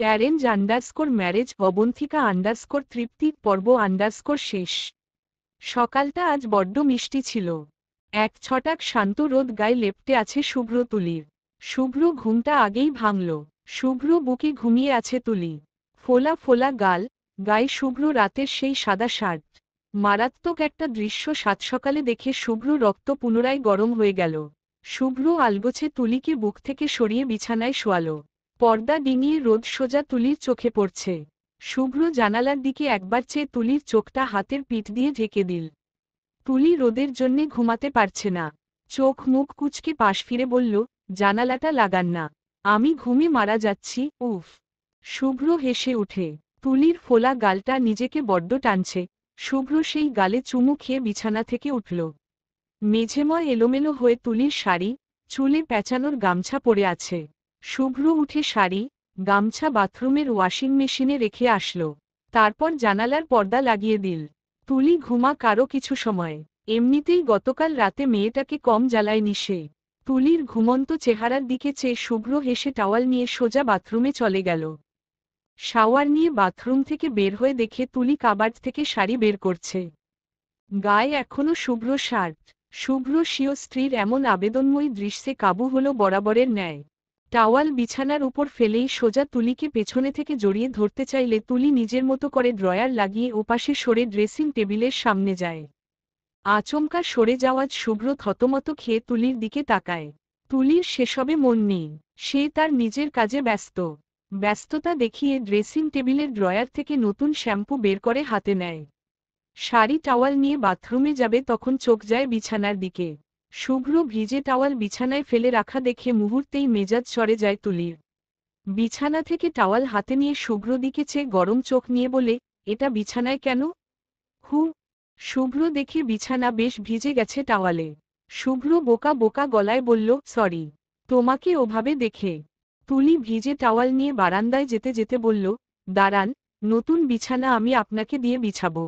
Arrange marriage অবন্থিকা তৃপ্তি পর্ব শেষ। সকালটা আজ বড্ড মিষ্টি ছিল। এক ছটাক শান্ত রোদ গায়ে লেপ্টে আছে শুভ্র তুলির। শুভ্র ঘুমটা আগেই ভাঙল। শুভ্র বুকে ঘুমিয়ে আছে তুলি। ফোলা ফোলা গাল, গায়ে শুভ্র রাতের সেই সাদা শার্ট। মারাত্মক একটা দৃশ্য সাত সকালে দেখে শুভ্র রক্ত পুনরায় গরম হয়ে গেল। শুভ্র আলগোছে তুলিকে বুক থেকে সরিয়ে বিছানায় শোয়ালো। পর্দা ডিঙিয়ে রোদ সোজা তুলির চোখে পড়ছে। শুভ্র জানালার দিকে একবার চেয়ে তুলির চোখটা হাতের পিঠ দিয়ে ঢেকে দিল। তুলি রোদের জন্যে ঘুমাতে পারছে না। চোখ মুখ কুঁচকে পাশ ফিরে বলল, জানালাটা লাগান না, আমি ঘুমে মারা যাচ্ছি। উফ। শুভ্র হেসে উঠে। তুলির ফোলা গালটা নিজেকে বড্ড টানছে। শুভ্র সেই গালে চুমু খেয়ে বিছানা থেকে উঠল। মেঝেময় এলোমেলো হয়ে তুলির শাড়ি, চুলে পেঁচানোর গামছা পরে আছে। শুভ্র উঠে শাড়ি, গামছা বাথরুমের ওয়াশিং মেশিনে রেখে আসল। তারপর জানালার পর্দা লাগিয়ে দিল। তুলি ঘুমা কারো কিছু সময়। এমনিতেই গতকাল রাতে মেয়েটাকে কম জ্বালায়নি সে। তুলির ঘুমন্ত চেহারার দিকে চেয়ে শুভ্র হেসে টাওয়াল নিয়ে সোজা বাথরুমে চলে গেল। শাওয়ার নিয়ে বাথরুম থেকে বের হয়ে দেখে তুলি কাবার্ড থেকে শাড়ি বের করছে। গায়ে এখনো শুভ্র শার্ট। শুভ্র স্বীয় স্ত্রীর এমন আবেদনময়ী দৃশ্যে কাবু হল বরাবরের ন্যায়। টাওয়াল বিছানার উপর ফেলেই সোজা তুলিকে পেছনে থেকে জড়িয়ে ধরতে চাইলে তুলি নিজের মতো করে ড্রয়ার লাগিয়ে ওপাশে সরে ড্রেসিং টেবিলের সামনে যায়। আচমকা সরে যাওয়াজ শুভ্র থতমত খেয়ে তুলির দিকে তাকায়। তুলির সেসবে মন নেই। সে তার নিজের কাজে ব্যস্ত। ব্যস্ততা দেখিয়ে ড্রেসিং টেবিলের ড্রয়ার থেকে নতুন শ্যাম্পু বের করে হাতে নেয়। শাড়ি টাওয়াল নিয়ে বাথরুমে যাবে তখন চোখ যায় বিছানার দিকে। শুভ্র ভিজে টাওয়াল বিছানায় ফেলে রাখা দেখে মুহূর্তেই মেজাজ চড়ে যায় তুলির। বিছানা থেকে টাওয়াল হাতে নিয়ে শুভ্র দিকে চেয়ে গরম চোখ নিয়ে বলে, এটা বিছানায় কেন? হু। শুভ্র দেখে বিছানা বেশ ভিজে গেছে টাওয়ালে। শুভ্র বোকা বোকা গলায় বলল, সরি, তোমাকে ওভাবে দেখে। তুলি ভিজে টাওয়াল নিয়ে বারান্দায় যেতে যেতে বলল, দাঁড়ান, নতুন বিছানা আমি আপনাকে দিয়ে বিছাবো।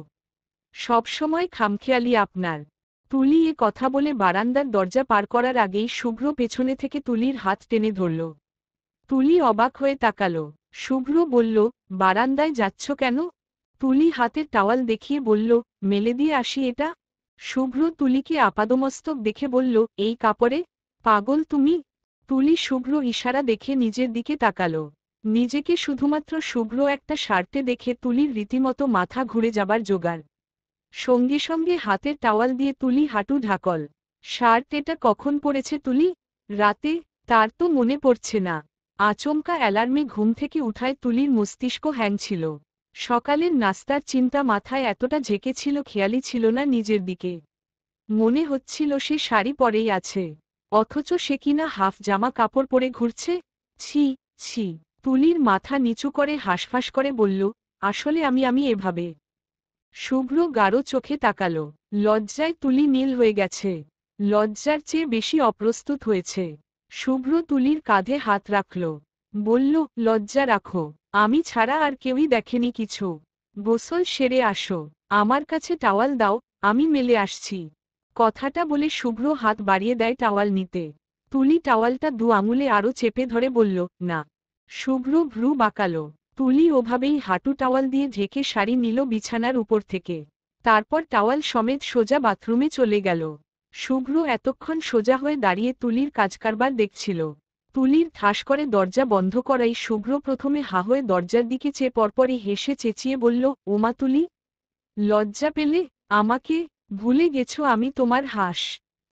সবসময় খামখেয়ালি আপনার। তুলি এ কথা বলে বারান্দার দরজা পার করার আগেই শুভ্র পেছনে থেকে তুলির হাত টেনে ধরল। তুলি অবাক হয়ে তাকালো। শুভ্র বলল, বারান্দায় যাচ্ছ কেন? তুলি হাতের টাওয়াল দেখিয়ে বলল, মেলে দিয়ে আসি এটা। শুভ্র তুলিকে আপাদমস্তক দেখে বলল, এই কাপড়ে? পাগল তুমি? তুলি শুভ্র ইশারা দেখে নিজের দিকে তাকালো। নিজেকে শুধুমাত্র শুভ্র একটা শার্টে দেখে তুলির রীতিমতো মাথা ঘুরে যাবার জোগাড়। সঙ্গে সঙ্গে হাতের টাওয়াল দিয়ে তুলি হাঁটু ঢাকল। শার্ট এটা কখন পরেছে তুলি? রাতে? তার তো মনে পড়ছে না। আচমকা অ্যালার্মে ঘুম থেকে উঠায় তুলির মস্তিষ্ক হ্যাং ছিল। সকালের নাস্তার চিন্তা মাথায় এতটা ঝেঁকেছিল, খেয়ালই ছিল না নিজের দিকে। মনে হচ্ছিল সে শাড়ি পরেই আছে, অথচ সে কিনা হাফ জামা কাপড় পরে ঘুরছে। ছি, ছি। তুলির মাথা নিচু করে হাঁসফাঁস করে বলল, আসলে আমি এভাবে। শুভ্র গাঢ় চোখে তাকালো। লজ্জায় তুলি নীল হয়ে গেছে। লজ্জার চেয়ে বেশি অপ্রস্তুত হয়েছে। শুভ্র তুলির কাঁধে হাত রাখল। বলল, লজ্জা রাখো, আমি ছাড়া আর কেউই দেখেনি কিছু। গোসল সেরে আসো, আমার কাছে টাওয়াল দাও, আমি মেলে আসছি। কথাটা বলে শুভ্র হাত বাড়িয়ে দেয় টাওয়াল নিতে। তুলি টাওয়ালটা দু আঙুলে আরো চেপে ধরে বলল, না। শুভ্র ভ্রু বাঁকালো। তুলি ওভাবেই হাঁটু টাওয়াল দিয়ে ঢেকে শাড়ি নিল বিছানার উপর থেকে। তারপর টাওয়াল সমেত সোজা বাথরুমে চলে গেল। শুভ্র এতক্ষণ সোজা হয়ে দাঁড়িয়ে তুলির কাজকারবার দেখছিল। তুলির ঠাস করে দরজা বন্ধ করাই শুভ্র প্রথমে হা হয়ে দরজার দিকে চেয়ে পরপরই হেসে চেঁচিয়ে বলল, ওমা তুলি, লজ্জা পেলে? আমাকে ভুলে গেছো আমি তোমার হাঁস।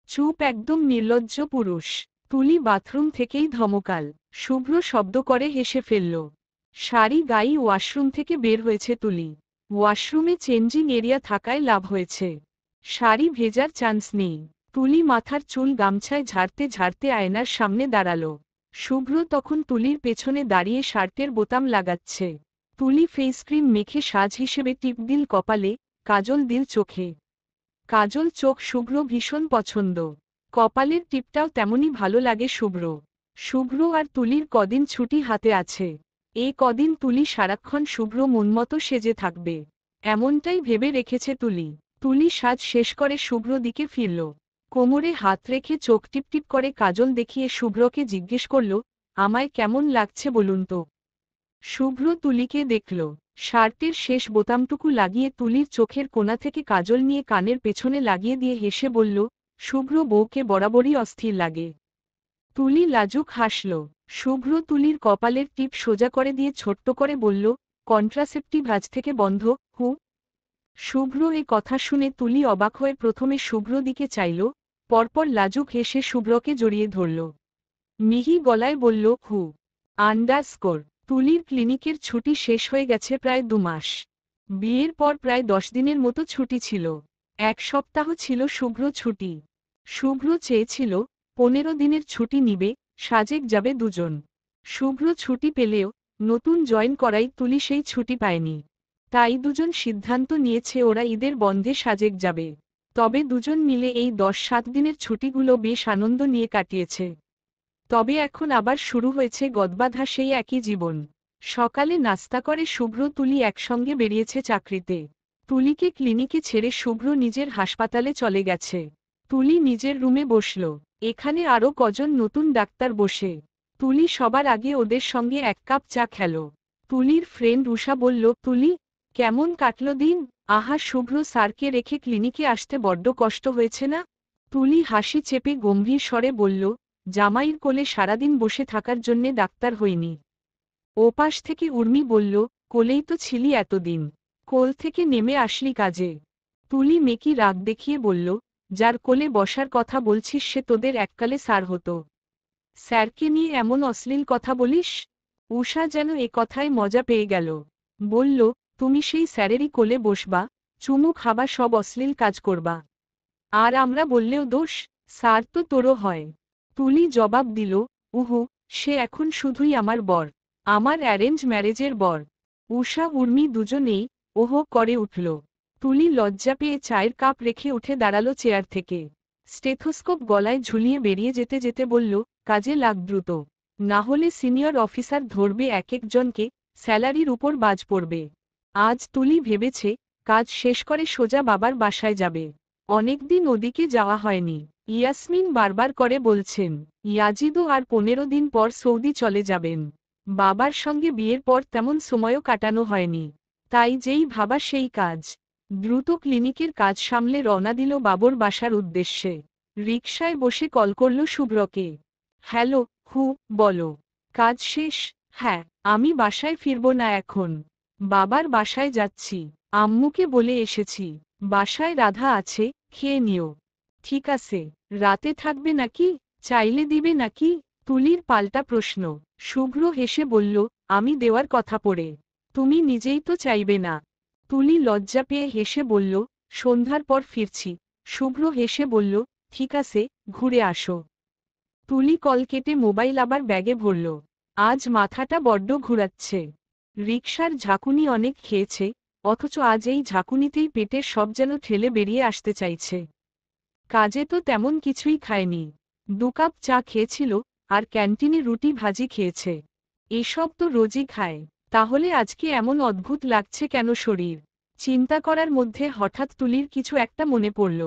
চুপ, একদম নির্লজ্জ পুরুষ। তুলি বাথরুম থেকেই ধমকাল। শুভ্র শব্দ করে হেসে ফেলল। শাড়ি গায়ে ওয়াশরুম থেকে বের হয়েছে তুলি। ওয়াশরুমে চেঞ্জিং এরিয়া থাকায় লাভ হয়েছে। শাড়ি ভেজার চান্স নেই। তুলি মাথার চুল গামছায় ঝাড়তে ঝাড়তে আয়নার সামনে দাঁড়ালো। শুভ্র তখন তুলির পেছনে দাঁড়িয়ে শার্টের বোতাম লাগাচ্ছে। তুলি ফেস ক্রিম মেখে সাজ হিসেবে টিপ দিল কপালে, কাজল দিল চোখে। কাজল চোখ শুভ্র ভীষণ পছন্দ। কপালের টিপটাও তেমনই ভালো লাগে শুভ্র। শুভ্র আর তুলির কদিন ছুটি হাতে আছে। এই কদিন তুলি সারাক্ষণ শুভ্র মনমতো সেজে থাকবে, এমনটাই ভেবে রেখেছে তুলি। তুলি সাজ শেষ করে শুভ্র দিকে ফিরল। কোমরে হাত রেখে চোখ টিপটিপ করে কাজল দেখিয়ে শুভ্রকে জিজ্ঞেস করল, আমায় কেমন লাগছে বলুন তো। শুভ্র তুলিকে দেখল। শার্টের শেষ বোতামটুকু লাগিয়ে তুলির চোখের কোণা থেকে কাজল নিয়ে কানের পেছনে লাগিয়ে দিয়ে হেসে বলল, শুভ্র বউকে বরাবরই অস্থির লাগে। তুলি লাজুক হাসল। শুভ্র তুলির কপালের টিপ সোজা করে দিয়ে ছোট্ট করে বলল, কন্ট্রাসেপটিভ আজ থেকে বন্ধ। হু। শুভ্র এ কথা শুনে তুলি অবাক হয়ে প্রথমে শুভ্র দিকে চাইল, পরপর লাজুক হেসে শুভ্রকে জড়িয়ে ধরল। মিহি গলায় বলল, হু আন্ডারস্কোর। তুলির ক্লিনিকের ছুটি শেষ হয়ে গেছে প্রায় 2 মাস। বিয়ের পর প্রায় 10 দিনের মতো ছুটি ছিল। 1 সপ্তাহ ছিল শুভ্র ছুটি। শুভ্র চেয়েছিল 15 দিনের ছুটি নিবে, সাজেক যাবে দুজন। শুভ্র ছুটি পেলেও নতুন জয়েন করাই তুলি সেই ছুটি পায়নি। তাই দুজন সিদ্ধান্ত নিয়েছে ওরা ঈদের বন্ধে সাজেক যাবে। তবে দুজন মিলে এই 10-7 দিনের ছুটিগুলো বেশ আনন্দ নিয়ে কাটিয়েছে। তবে এখন আবার শুরু হয়েছে গদবাঁধা সেই একই জীবন। সকালে নাস্তা করে শুভ্র তুলি একসঙ্গে বেরিয়েছে চাকরিতে। তুলিকে ক্লিনিকে ছেড়ে শুভ্র নিজের হাসপাতালে চলে গেছে। তুলি নিজের রুমে বসল। এখানে আরও কজন নতুন ডাক্তার বসে। তুলি সবার আগে ওদের সঙ্গে 1 কাপ চা খেল। তুলির ফ্রেন্ড উষা বলল, তুলি, কেমন কাটল দিন? আহা, শুভ্র স্যারকে রেখে ক্লিনিকে আসতে বড্ড কষ্ট হয়েছে না? তুলি হাসি চেপে গম্ভীর স্বরে বলল, জামাইয়ের কোলে সারাদিন বসে থাকার জন্যে ডাক্তার হইনি। ওপাশ থেকে উর্মি বলল, কোলেই তো ছিলি এতদিন, কোল থেকে নেমে আসলি কাজে। তুলি মেকি রাগ দেখিয়ে বলল, যার কোলে বসার কথা বলছিস সে তোদের এককালে স্যার হতো। স্যারকে নিয়ে এমন অশ্লীল কথা বলিস? উষা যেন এ কথায় মজা পেয়ে গেল। বলল, তুমি সেই স্যারেরই কোলে বসবা, চুমু খাবা, সব অশ্লীল কাজ করবা। আর আমরা বললেও দোষ? স্যার তো তোরও হয়। তুলি জবাব দিল, উহু, সে এখন শুধুই আমার বর। আমার অ্যারেঞ্জ ম্যারেজের বর। উষা উর্মি দুজনেই ওহো করে উঠল। তুলি লজ্জা পেয়ে চায়ের কাপ রেখে উঠে দাঁড়ালো চেয়ার থেকে। স্টেথোস্কোপ গলায় ঝুলিয়ে বেরিয়ে যেতে যেতে বলল, কাজে লাগ দ্রুত। না হলে সিনিয়র অফিসার ধরবে এক একজনকে, স্যালারির উপর বাজ পড়বে। আজ তুলি ভেবেছে কাজ শেষ করে সোজা বাবার বাসায় যাবে। অনেকদিন ওদিকে যাওয়া হয়নি। ইয়াসমিন বারবার করে বলছেন, ইয়াজিদও আর 15 দিন পর সৌদি চলে যাবেন। বাবার সঙ্গে বিয়ের পর তেমন সময়ও কাটানো হয়নি। তাই যেই ভাবা সেই কাজ। দ্রুত ক্লিনিকের কাজ সামলে রওনা দিল বাবুর বাসার উদ্দেশ্যে। রিকশায় বসে কল করল শুভ্রকে। হ্যালো, হু, বলো। কাজ শেষ? হ্যাঁ, আমি বাসায় ফিরব না এখন। বাবার বাসায় যাচ্ছি। আম্মুকে বলে এসেছি। বাসায় রাধা আছে, খেয়ে নিও। ঠিক আছে। রাতে থাকবে নাকি? চাইলে দিবে নাকি? তুলির পাল্টা প্রশ্ন। শুভ্র হেসে বলল, আমি দেওয়ার কথা পড়ে। তুমি নিজেই তো চাইবে না। তুলি লজ্জা পেয়ে হেসে বলল, সন্ধ্যার পর ফিরছি। শুভ্র হেসে বলল, ঠিক আছে, ঘুরে আসো। তুলি কল কেটে মোবাইল আবার ব্যাগে ভরল। আজ মাথাটা বড্ড ঘুরাচ্ছে। রিকশার ঝাঁকুনি অনেক খেয়েছে, অথচ আজ এই ঝাঁকুনিতেই পেটের সব যেন ঠেলে বেরিয়ে আসতে চাইছে। কাজে তো তেমন কিছুই খায়নি। 2 কাপ চা খেয়েছিল, আর ক্যান্টিনে রুটি ভাজি খেয়েছে। এসব তো রোজই খায়। তাহলে আজকে এমন অদ্ভুত লাগছে কেন শরীর? চিন্তা করার মধ্যে হঠাৎ তুলির কিছু একটা মনে পড়ল।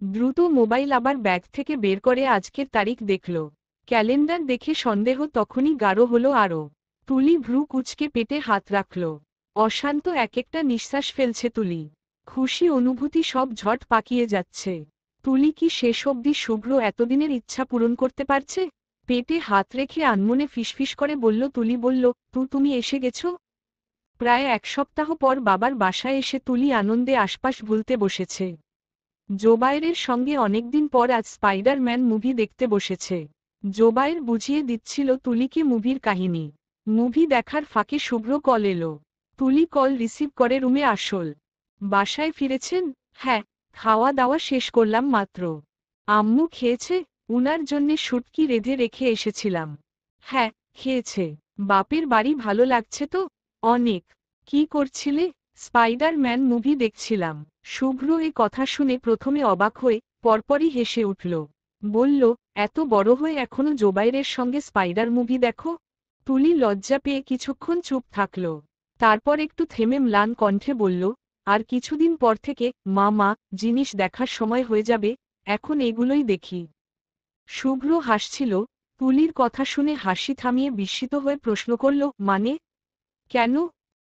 দ্রুত মোবাইল আবার ব্যাগ থেকে বের করে আজকের তারিখ দেখল। ক্যালেন্ডার দেখে সন্দেহ তখনই গাঢ় হলো আরও। তুলি ভ্রু কুঁচকে পেটে হাত রাখল। অশান্ত এক একটা নিঃশ্বাস ফেলছে তুলি। খুশি অনুভূতি সব ঝট পাকিয়ে যাচ্ছে। তুলি কি শেষ অবধি শুভ্র এতদিনের ইচ্ছা পূরণ করতে পারছে? পেটে হাত রেখে আনমনে ফিসফিস করে বলল, তুলি বলল, তুমি এসে গেছো? প্রায় 1 সপ্তাহ পর বাবার বাসায় এসে তুলি আনন্দে আশপাশ ভুলতে বসেছে। জোবায়েরের সঙ্গে অনেকদিন পর আজ স্পাইডার-ম্যান মুভি দেখতে বসেছে। জোবায়ের বুঝিয়ে দিচ্ছিল তুলিকে মুভির কাহিনী। মুভি দেখার ফাঁকে শুভ্র কল এলো। তুলি কল রিসিভ করে রুমে আসল। বাসায় ফিরেছেন? হ্যাঁ, খাওয়া দাওয়া শেষ করলাম মাত্র। আম্মু খেয়েছে? উনার জন্যে শুটকি রেঁধে রেখে এসেছিলাম। হ্যাঁ, খেয়েছে। বাপের বাড়ি ভালো লাগছে তো? অনেক। কি করছিলে? স্পাইডার-ম্যান মুভি দেখছিলাম। শুভ্র এ কথা শুনে প্রথমে অবাক হয়ে পরপরই হেসে উঠল। বলল, এত বড় হয়ে এখনো জোবাইরের সঙ্গে স্পাইডার মুভি দেখো? তুলি লজ্জা পেয়ে কিছুক্ষণ চুপ থাকল। তারপর একটু থেমে ম্লান কণ্ঠে বলল, আর কিছুদিন পর থেকে মা জিনিস দেখার সময় হয়ে যাবে, এখন এগুলোই দেখি। শুভ্র হাসছিল। তুলির কথা শুনে হাসি থামিয়ে বিস্মিত হয়ে প্রশ্ন করল, মানে? কেন?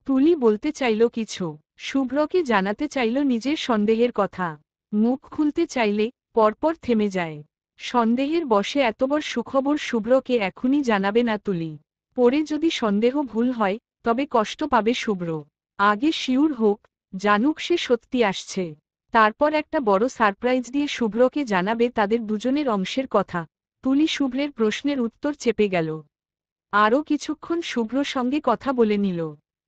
তুলি বলতে চাইল কিছু, শুভ্রকে জানাতে চাইল নিজের সন্দেহের কথা। মুখ খুলতে চাইলে পরপর থেমে যায়। সন্দেহের বশে এতবড় সুখবর শুভ্রকে এখনই জানাবে না তুলি। পরে যদি সন্দেহ ভুল হয় তবে কষ্ট পাবে শুভ্র। আগে শিউর হোক, জানুক সে সত্যি আসছে। তারপর একটা বড় সারপ্রাইজ দিয়ে শুভ্রকে জানাবে তাদের দুজনের অংশের কথা। তুলি শুভ্রের প্রশ্নের উত্তর চেপে গেল। আরও কিছুক্ষণ শুভ্র সঙ্গে কথা বলে নিল।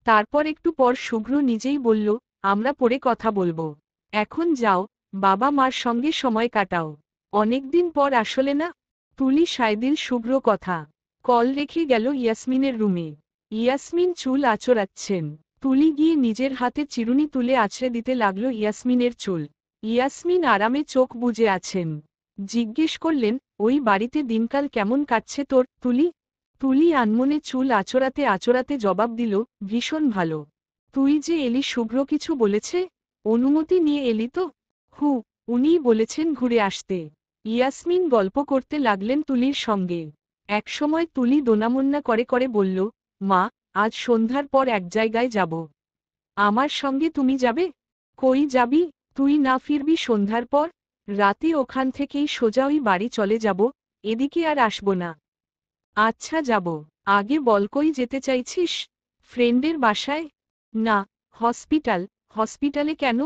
তারপর একটু পর শুভ্র নিজেই বলল, আমরা পরে কথা বলবো। এখন যাও, বাবা মার সঙ্গে সময় কাটাও। অনেকদিন পর আসলে না। তুলি সায়দিল শুভ্র কথা। কল রেখে গেল ইয়াসমিনের রুমে। ইয়াসমিন চুল আঁচড়াচ্ছেন। তুলি গিয়ে নিজের হাতে চিরুনি তুলে আছড়ে দিতে লাগলো ইয়াসমিনের চুল। ইয়াসমিন আরামে চোখ বুজে আছেন। জিজ্ঞেস করলেন, ওই বাড়িতে দিনকাল কেমন কাটছে তোর, তুলি? তুলি আনমনে চুল আঁচড়াতে আঁচড়াতে জবাব দিল, ভীষণ ভালো। তুই যে এলি, শুভ্র কিছু বলেছে? অনুমতি নিয়ে এলি তো? হু, উনিই বলেছেন ঘুরে আসতে। ইয়াসমিন গল্প করতে লাগলেন তুলির সঙ্গে। একসময় তুলি দোনামন্না করে করে বলল, মা, আজ সন্ধ্যার পর এক জায়গায় যাব। আমার সঙ্গে তুমি যাবে? কই যাবি? তুই না ফিরবি সন্ধ্যার পর? রাতে ওখান থেকেই সোজা ওই বাড়ি চলে যাব, এদিকে আর আসব না। আচ্ছা যাব। আগে বল কই যেতে চাইছিস? ফ্রেন্ডের বাসায়? না, হসপিটাল। হসপিটালে কেন?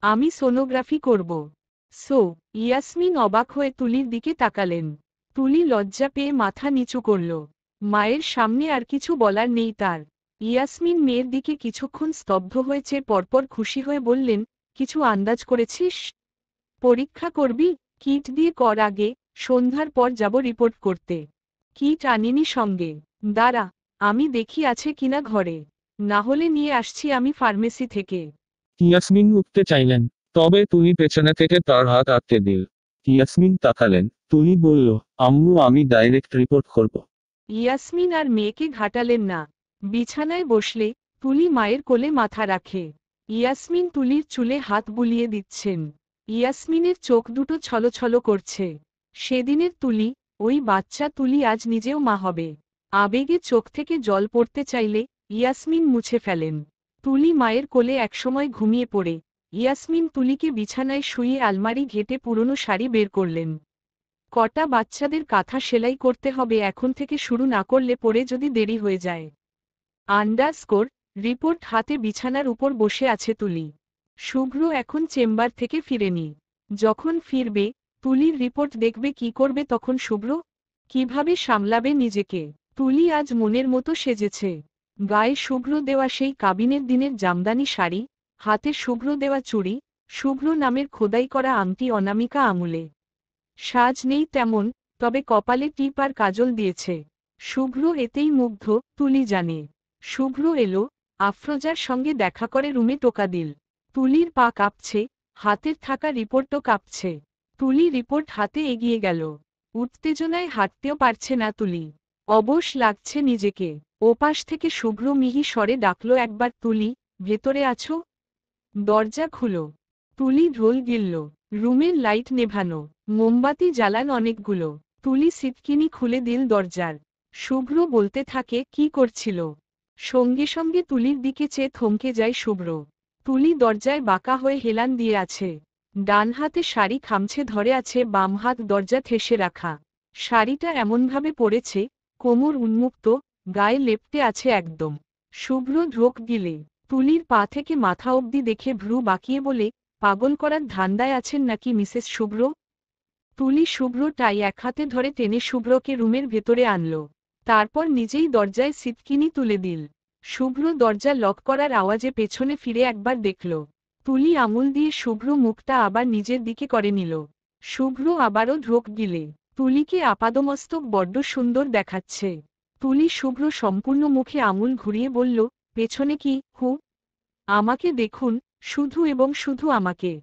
আমি সোনোগ্রাফি করব। সো? ইয়াসমিন অবাক হয়ে তুলির দিকে তাকালেন। তুলি লজ্জা পেয়ে মাথা নিচু করল। মায়ের সামনে আর কিছু বলার নেই তার। ইয়াসমিন মেয়ের দিকে কিছুক্ষণ স্তব্ধ হয়েছে, পরপর খুশি হয়ে বললেন, কিছু আন্দাজ করেছিস? পরীক্ষা করবি? কিট দিয়ে কর আগে, সন্ধ্যার পর যাব রিপোর্ট করতে। কিট আনিনি সঙ্গে। দাঁড়া, আমি দেখি আছে কিনা ঘরে। না হলে নিয়ে আসছি আমি ফার্মেসি থেকে। ইয়াসমিন উঠতে চাইলেন, তবে তুলি পেছনে থেকে তার হাত আটকে দিল। ইয়াসমিন তাকালেন, তুলি বলল, আম্মু আমি ডাইরেক্ট রিপোর্ট করব। ইয়াসমিন আর মেয়েকে ঘাটালেন না। বিছানায় বসলে তুলি মায়ের কোলে মাথা রাখে। ইয়াসমিন তুলির চুলে হাত বুলিয়ে দিচ্ছেন। ইয়াসমিনের চোখ দুটো ছলছল করছে। সেদিনের তুলি, ওই বাচ্চা তুলি আজ নিজেও মা হবে। আবেগে চোখ থেকে জল পড়তে চাইলে ইয়াসমিন মুছে ফেলেন। তুলি মায়ের কোলে একসময় ঘুমিয়ে পড়ে। ইয়াসমিন তুলিকে বিছানায় শুয়ে আলমারি ঘেটে পুরনো শাড়ি বের করলেন। কটা বাচ্চাদের কাঁথা সেলাই করতে হবে, এখন থেকে শুরু না করলে পরে যদি দেরি হয়ে যায়। আন্ডারস্কোর রিপোর্ট হাতে বিছানার উপর বসে আছে তুলি। শুভ্র এখন চেম্বার থেকে ফিরেনি। যখন ফিরবে, তুলির রিপোর্ট দেখবে, কি করবে তখন শুভ্র? কিভাবে সামলাবে নিজেকে? তুলি আজ মনের মতো সেজেছে। গায়ে শুভ্র দেওয়া সেই কাবিনের দিনের জামদানি শাড়ি, হাতে শুভ্র দেওয়া চুড়ি, শুভ্র নামের খোদাই করা আংটি অনামিকা আঙুলে। সাজ নেই তেমন, তবে কপালে টিপ আর কাজল দিয়েছে। শুভ্র এতেই মুগ্ধ, তুলি জানে। শুভ্র এলো, আফরোজার সঙ্গে দেখা করে রুমে টোকা দিল। তুলির পা কাঁপছে, হাতের থাকা রিপোর্টও কাঁপছে। তুলি রিপোর্ট হাতে এগিয়ে গেল। উত্তেজনায় হাঁটতেও পারছে না তুলি। অবশ লাগছে নিজেকে। ওপাশ থেকে শুভ্র মিহি স্বরে ডাকল একবার, তুলি, ভেতরে আছো? দরজা খুলো। তুলি ঢোল গিলল। রুমের লাইট নেভানো, মোমবাতি জ্বালান অনেকগুলো। তুলি সিটকিনি খুলে দিল দরজার। শুভ্র বলতে থাকে, কি করছিল? সঙ্গে সঙ্গে তুলির দিকে চেয়ে থমকে যায় শুভ্র। তুলি দরজায় বাঁকা হয়ে হেলান দিয়ে আছে। ডান হাতে শাড়ি খামছে ধরে আছে, বাম হাত দরজা ঠেসে রাখা। শাড়িটা এমনভাবে পরেছে, কোমর উন্মুক্ত, গায়ে লেপ্টে আছে একদম। শুভ্র ঢোক গিলে তুলির পা থেকে মাথা অবধি দেখে ভ্রু বাঁকিয়ে বলে, পাগল করার ধান্দায় আছেন নাকি মিসেস শুভ্র? তুলি শুভ্রটাই এক হাতে ধরে টেনে শুভ্রকে রুমের ভেতরে আনল। তারপর নিজেই দরজায় সিটকিনি তুলে দিল। শুভ্র দরজা লক করার আওয়াজে পেছনে ফিরে একবার দেখল। তুলি আঙুল দিয়ে শুভ্র মুখটা আবার নিজের দিকে করে নিল। শুভ্র আবারও ঢোক গিলে তুলিকে আপাদমস্তক বড্ড সুন্দর দেখাচ্ছে। তুলি শুভ্র সম্পূর্ণ মুখে আঙুল ঘুরিয়ে বলল, পেছনে কি? হু, আমাকে দেখুন, শুধু এবং শুধু আমাকে।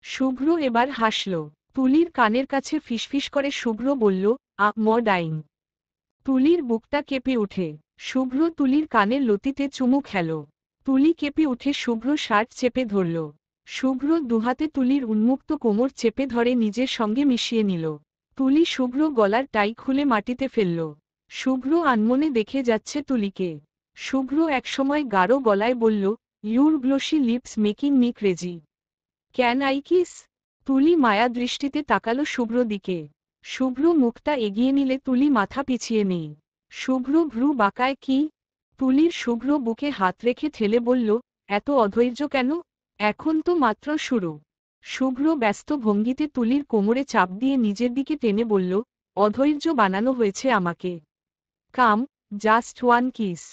শুভ্র এবার হাসল। তুলির কানের কাছে ফিসফিস করে শুভ্র বলল, ডাইং। তুলির বুকটা কেঁপে উঠে। শুভ্র তুলির কানের লতিতে চুমু খেল। তুলি কেঁপে উঠে শুভ্র শার্ট চেপে ধরল। শুভ্র দুহাতে তুলির উন্মুক্ত কোমর চেপে ধরে নিজের সঙ্গে মিশিয়ে নিল। তুলি শুভ্র গলার টাই খুলে মাটিতে ফেলল। শুভ্র আনমনে দেখে যাচ্ছে তুলিকে। শুভ্র একসময় গাঢ় গলায় বলল, your glossy lips making me crazy. Can I kiss? Tuli মায়া দৃষ্টিতে তাকালো শুভ্র দিকে। শুভ্র মুখটা এগিয়ে নিলে তুলি মাথা পিছিয়ে নেই। শুভ্র ভ্রু বাঁকায় কি? তুলির শুভ্র বুকে হাত রেখে ঠেলে বলল, এত অধৈর্য কেন? এখন তো মাত্র শুরু। শুভ্র ব্যস্ত ভঙ্গিতে তুলির কোমরে চাপ দিয়ে নিজের দিকে টেনে বলল, অধৈর্য বানানো হয়েছে আমাকে। কাম, জাস্ট ওয়ান কিস।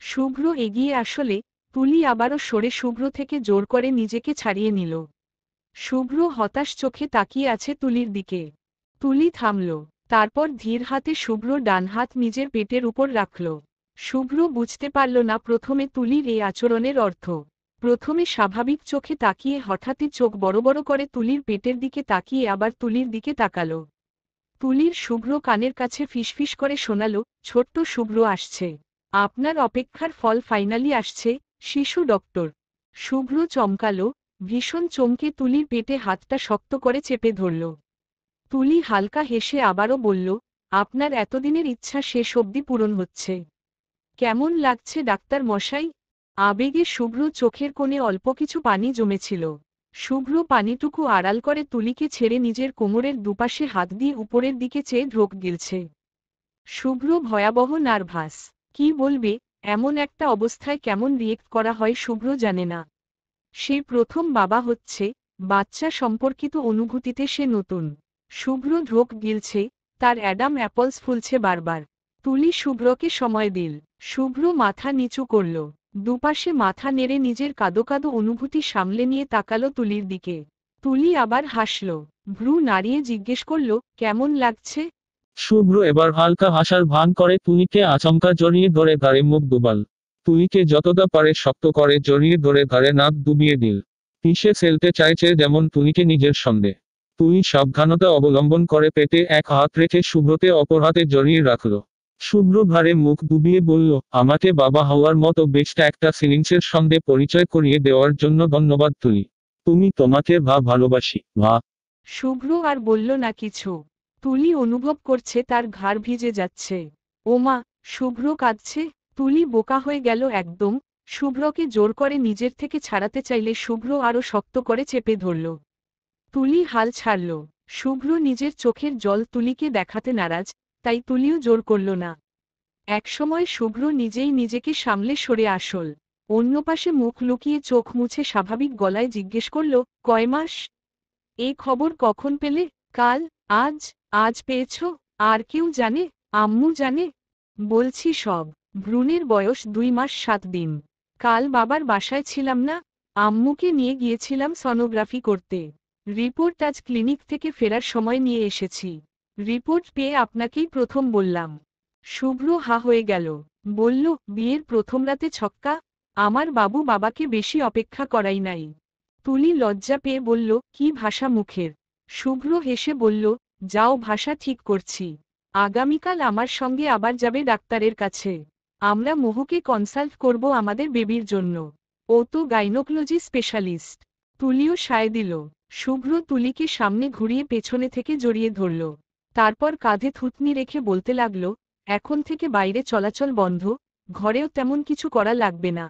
শুভ্র এগিয়ে আসলে তুলি আবারও সরে শুভ্র থেকে জোর করে নিজেকে ছাড়িয়ে নিল। শুভ্র হতাশ চোখে তাকিয়ে আছে তুলির দিকে। তুলি থামল। তারপর ধীর হাতে শুভ্র ডান হাত নিজের পেটের উপর রাখল। শুভ্র বুঝতে পারল না প্রথমে তুলির এই আচরণের অর্থ। প্রথমে স্বাভাবিক চোখে তাকিয়ে হঠাৎই চোখ বড় বড় করে তুলির পেটের দিকে তাকিয়ে আবার তুলির দিকে তাকাল। তুলির শুভ্র কানের কাছে ফিসফিস করে শোনাল, ছোট্ট শুভ্র আসছে। আপনার অপেক্ষার ফল ফাইনালি আসছে, শিশু ডক্টর। শুভ্র চমকালো, ভীষণ চমকে তুলির পেটে হাতটা শক্ত করে চেপে ধরল। তুলি হালকা হেসে আবারও বলল, আপনার এতদিনের ইচ্ছা শেষ অবধি পূরণ হচ্ছে। কেমন লাগছে ডাক্তার মশাই? আবেগে শুভ্র চোখের কোণে অল্প কিছু পানি জমেছিল। শুভ্র পানিটুকু আড়াল করে তুলিকে ছেড়ে নিজের কোমরের দুপাশে হাত দিয়ে উপরের দিকে চেয়ে ঢোক গিলছে। শুভ্র ভয়াবহ নার্ভাস। কি বলবে, এমন একটা অবস্থায় কেমন রিয়েক্ট করা হয় শুভ্র জানে না। সে প্রথম বাবা হচ্ছে, বাচ্চা সম্পর্কিত অনুভূতিতে সে নতুন। শুভ্র ঢোক গিলছে, তার অ্যাডাম অ্যাপলস ফুলছে বারবার। তুলি শুভ্রকে সময় দিল। শুভ্র মাথা নিচু করল। দুপাশে মাথা নেড়ে নিজের কাদো কাদো অনুভূতি সামলে নিয়ে তাকালো তুলির দিকে। তুলি আবার হাসল। ভ্রু নাড়িয়ে জিজ্ঞেস করল, কেমন লাগছে? শুভ্র এবার হালকা হাসার ভান করে তুলিকে আচমকা জড়িয়ে ধরে ঘাড়ে মুখ ডুবাল। তুলিকে যতটা পারে শক্ত করে জড়িয়ে ধরে ঘাড়ে নাক ডুবিয়ে দিল। পিষে ফেলতে চাইছে যেমন তুলিকে নিজের সঙ্গে। তুলি সাবধানতা অবলম্বন করে পেটে এক হাত রেখে শুভ্রকে অপর হাতে জড়িয়ে রাখল। শুভ্র ঘাড়ে মুখ ডুবিয়ে বলল, আমাকে বাবা হওয়ার মতো বেস্ট একটা ফিলিংসের সঙ্গে পরিচয় করিয়ে দেওয়ার জন্য ধন্যবাদ তুলি। তুমি তোমাকে ভালোবাসি ভা। শুভ্র আর বলল না কিছু। তুলি অনুভব করছে তার ঘাড় ভিজে যাচ্ছে। ওমা, শুভ্র কাঁদছে। তুলি বোকা হয়ে গেল একদম। শুভ্রকে জোর করে নিজের থেকে ছাড়াতে চাইলে শুভ্র আরও শক্ত করে চেপে ধরল। তুলি হাল ছাড়ল। শুভ্র নিজের চোখের জল তুলিকে দেখাতে নারাজ, তাই তুলিও জোর করল না। একসময় শুভ্র নিজেই নিজেকে সামলে সরে আসল। অন্য পাশে মুখ লুকিয়ে চোখ মুছে স্বাভাবিক গলায় জিজ্ঞেস করল, কয় মাস? এই খবর কখন পেলে? কাল? আজ? আজ পেয়েছ? আর কেউ জানে? আম্মু জানে? বলছি সব। ভ্রূণের বয়স 2 মাস 7 দিন। কাল বাবার বাসায় ছিলাম না, আম্মুকে নিয়ে গিয়েছিলাম সোনোগ্রাফি করতে। রিপোর্ট আজ ক্লিনিক থেকে ফেরার সময় নিয়ে এসেছি। রিপোর্ট পেয়ে আপনাকেই প্রথম বললাম। শুভ্র হা হয়ে গেল। বলল, বিয়ের প্রথম রাতে ছক্কা? আমার বাবু বাবাকে বেশি অপেক্ষা করাই নাই। তুলি লজ্জা পেয়ে বলল, কি ভাষা মুখের? শুভ্র হেসে বলল, যাও ভাষা ঠিক করছি। আগামীকাল আমার সঙ্গে আবার যাবে ডাক্তারের কাছে। আমরা মোহকে কনসাল্ট করব আমাদের বেবির জন্য। ও তো গাইনোকোলজি স্পেশালিস্ট। তুলিও সায় দিল। শুভ্র তুলিকে সামনে ঘুরিয়ে পেছনে থেকে জড়িয়ে ধরল। তারপর কাঁধে থুতনি রেখে বলতে লাগল, এখন থেকে বাইরে চলাচল বন্ধ, ঘরেও তেমন কিছু করা লাগবে না।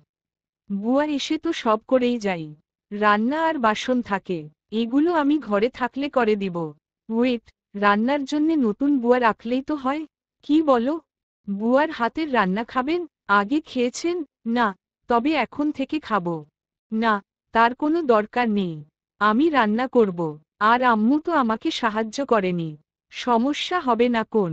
বুয়া এসে তো সব করেই যাই। রান্না আর বাসন থাকে, এগুলো আমি ঘরে থাকলে করে দিব। ওয়েট, রান্নার জন্যে নতুন বুয়া রাখলেই তো হয়। কি বলো? বুয়ার হাতের রান্না খাবেন? আগে খেয়েছেন? না, তবে এখন থেকে খাবো। না, তার কোনো দরকার নেই। আমি রান্না করব। আর আম্মু তো আমাকে সাহায্য করেনি। সমস্যা হবে না কোন?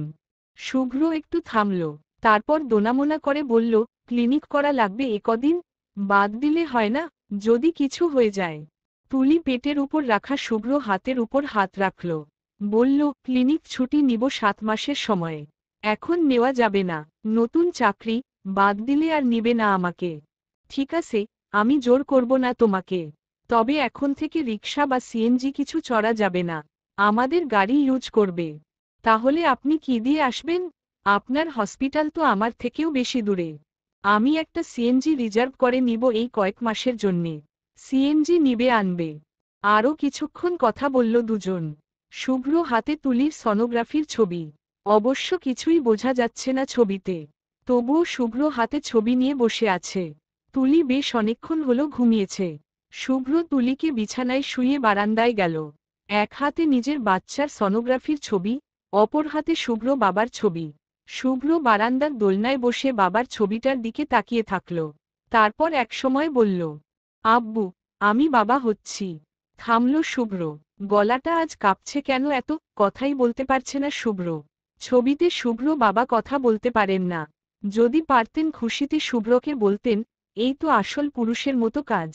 শুভ্র একটু থামল। তারপর দোনামোনা করে বলল, ক্লিনিক করা লাগবে একদিন? বাদ দিলে হয় না, যদি কিছু হয়ে যায়। তুলি পেটের উপর রাখা শুভ্র হাতের উপর হাত রাখল। বলল, ক্লিনিক ছুটি নিব 7 মাসের সময়ে। এখন নেওয়া যাবে না। নতুন চাকরি, বাদ দিলে আর নিবে না আমাকে। ঠিক আছে, আমি জোর করব না তোমাকে। তবে এখন থেকে রিক্সা বা সিএনজি কিছু চড়া যাবে না। আমাদের গাড়ি ইউজ করবে। তাহলে আপনি কি দিয়ে আসবেন? আপনার হসপিটাল তো আমার থেকেও বেশি দূরে। আমি একটা সিএনজি রিজার্ভ করে নিব এই কয়েক মাসের জন্যে। সিএনজি নিবে আনবে। আরও কিছুক্ষণ কথা বলল দুজন। শুভ্র হাতে তুলির সনোগ্রাফির ছবি। অবশ্য কিছুই বোঝা যাচ্ছে না ছবিতে। তবুও শুভ্র হাতে ছবি নিয়ে বসে আছে। তুলি বেশ অনেকক্ষণ হলো ঘুমিয়েছে। শুভ্র তুলিকে বিছানায় শুইয়ে বারান্দায় গেল। এক হাতে নিজের বাচ্চার সনোগ্রাফির ছবি, অপর হাতে শুভ্র বাবার ছবি। শুভ্র বারান্দার দোলনায় বসে বাবার ছবিটার দিকে তাকিয়ে থাকল। তারপর একসময় বলল, আব্বু, আমি বাবা হচ্ছি। থামল শুভ্র। গলাটা আজ কাঁপছে কেন এত? কথাই বলতে পারছে না শুভ্র। ছবিতে শুভ্র বাবা কথা বলতে পারেন না। যদি পারতেন খুশিতে শুভ্রকে বলতেন, এই তো আসল পুরুষের মতো কাজ।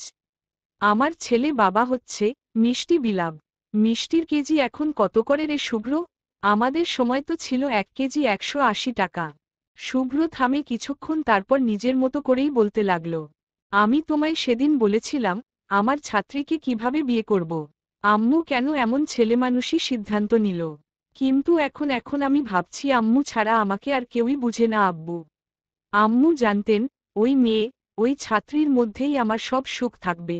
আমার ছেলে বাবা হচ্ছে। মিষ্টি বিলাপ। মিষ্টির কেজি এখন কত করে রে শুভ্র? আমাদের সময় তো ছিল 1 কেজি 180 টাকা। শুভ্র থামে কিছুক্ষণ, তারপর নিজের মতো করেই বলতে লাগল, আমি তোমায় সেদিন বলেছিলাম আমার ছাত্রীকে কিভাবে বিয়ে করব। আম্মু কেন এমন ছেলেমানুষি সিদ্ধান্ত নিল। কিন্তু এখন আমি ভাবছি আম্মু ছাড়া আমাকে আর কেউই বুঝে না আব্বু। আম্মু জানতেন, ওই মেয়ে, ওই ছাত্রীর মধ্যেই আমার সব সুখ থাকবে।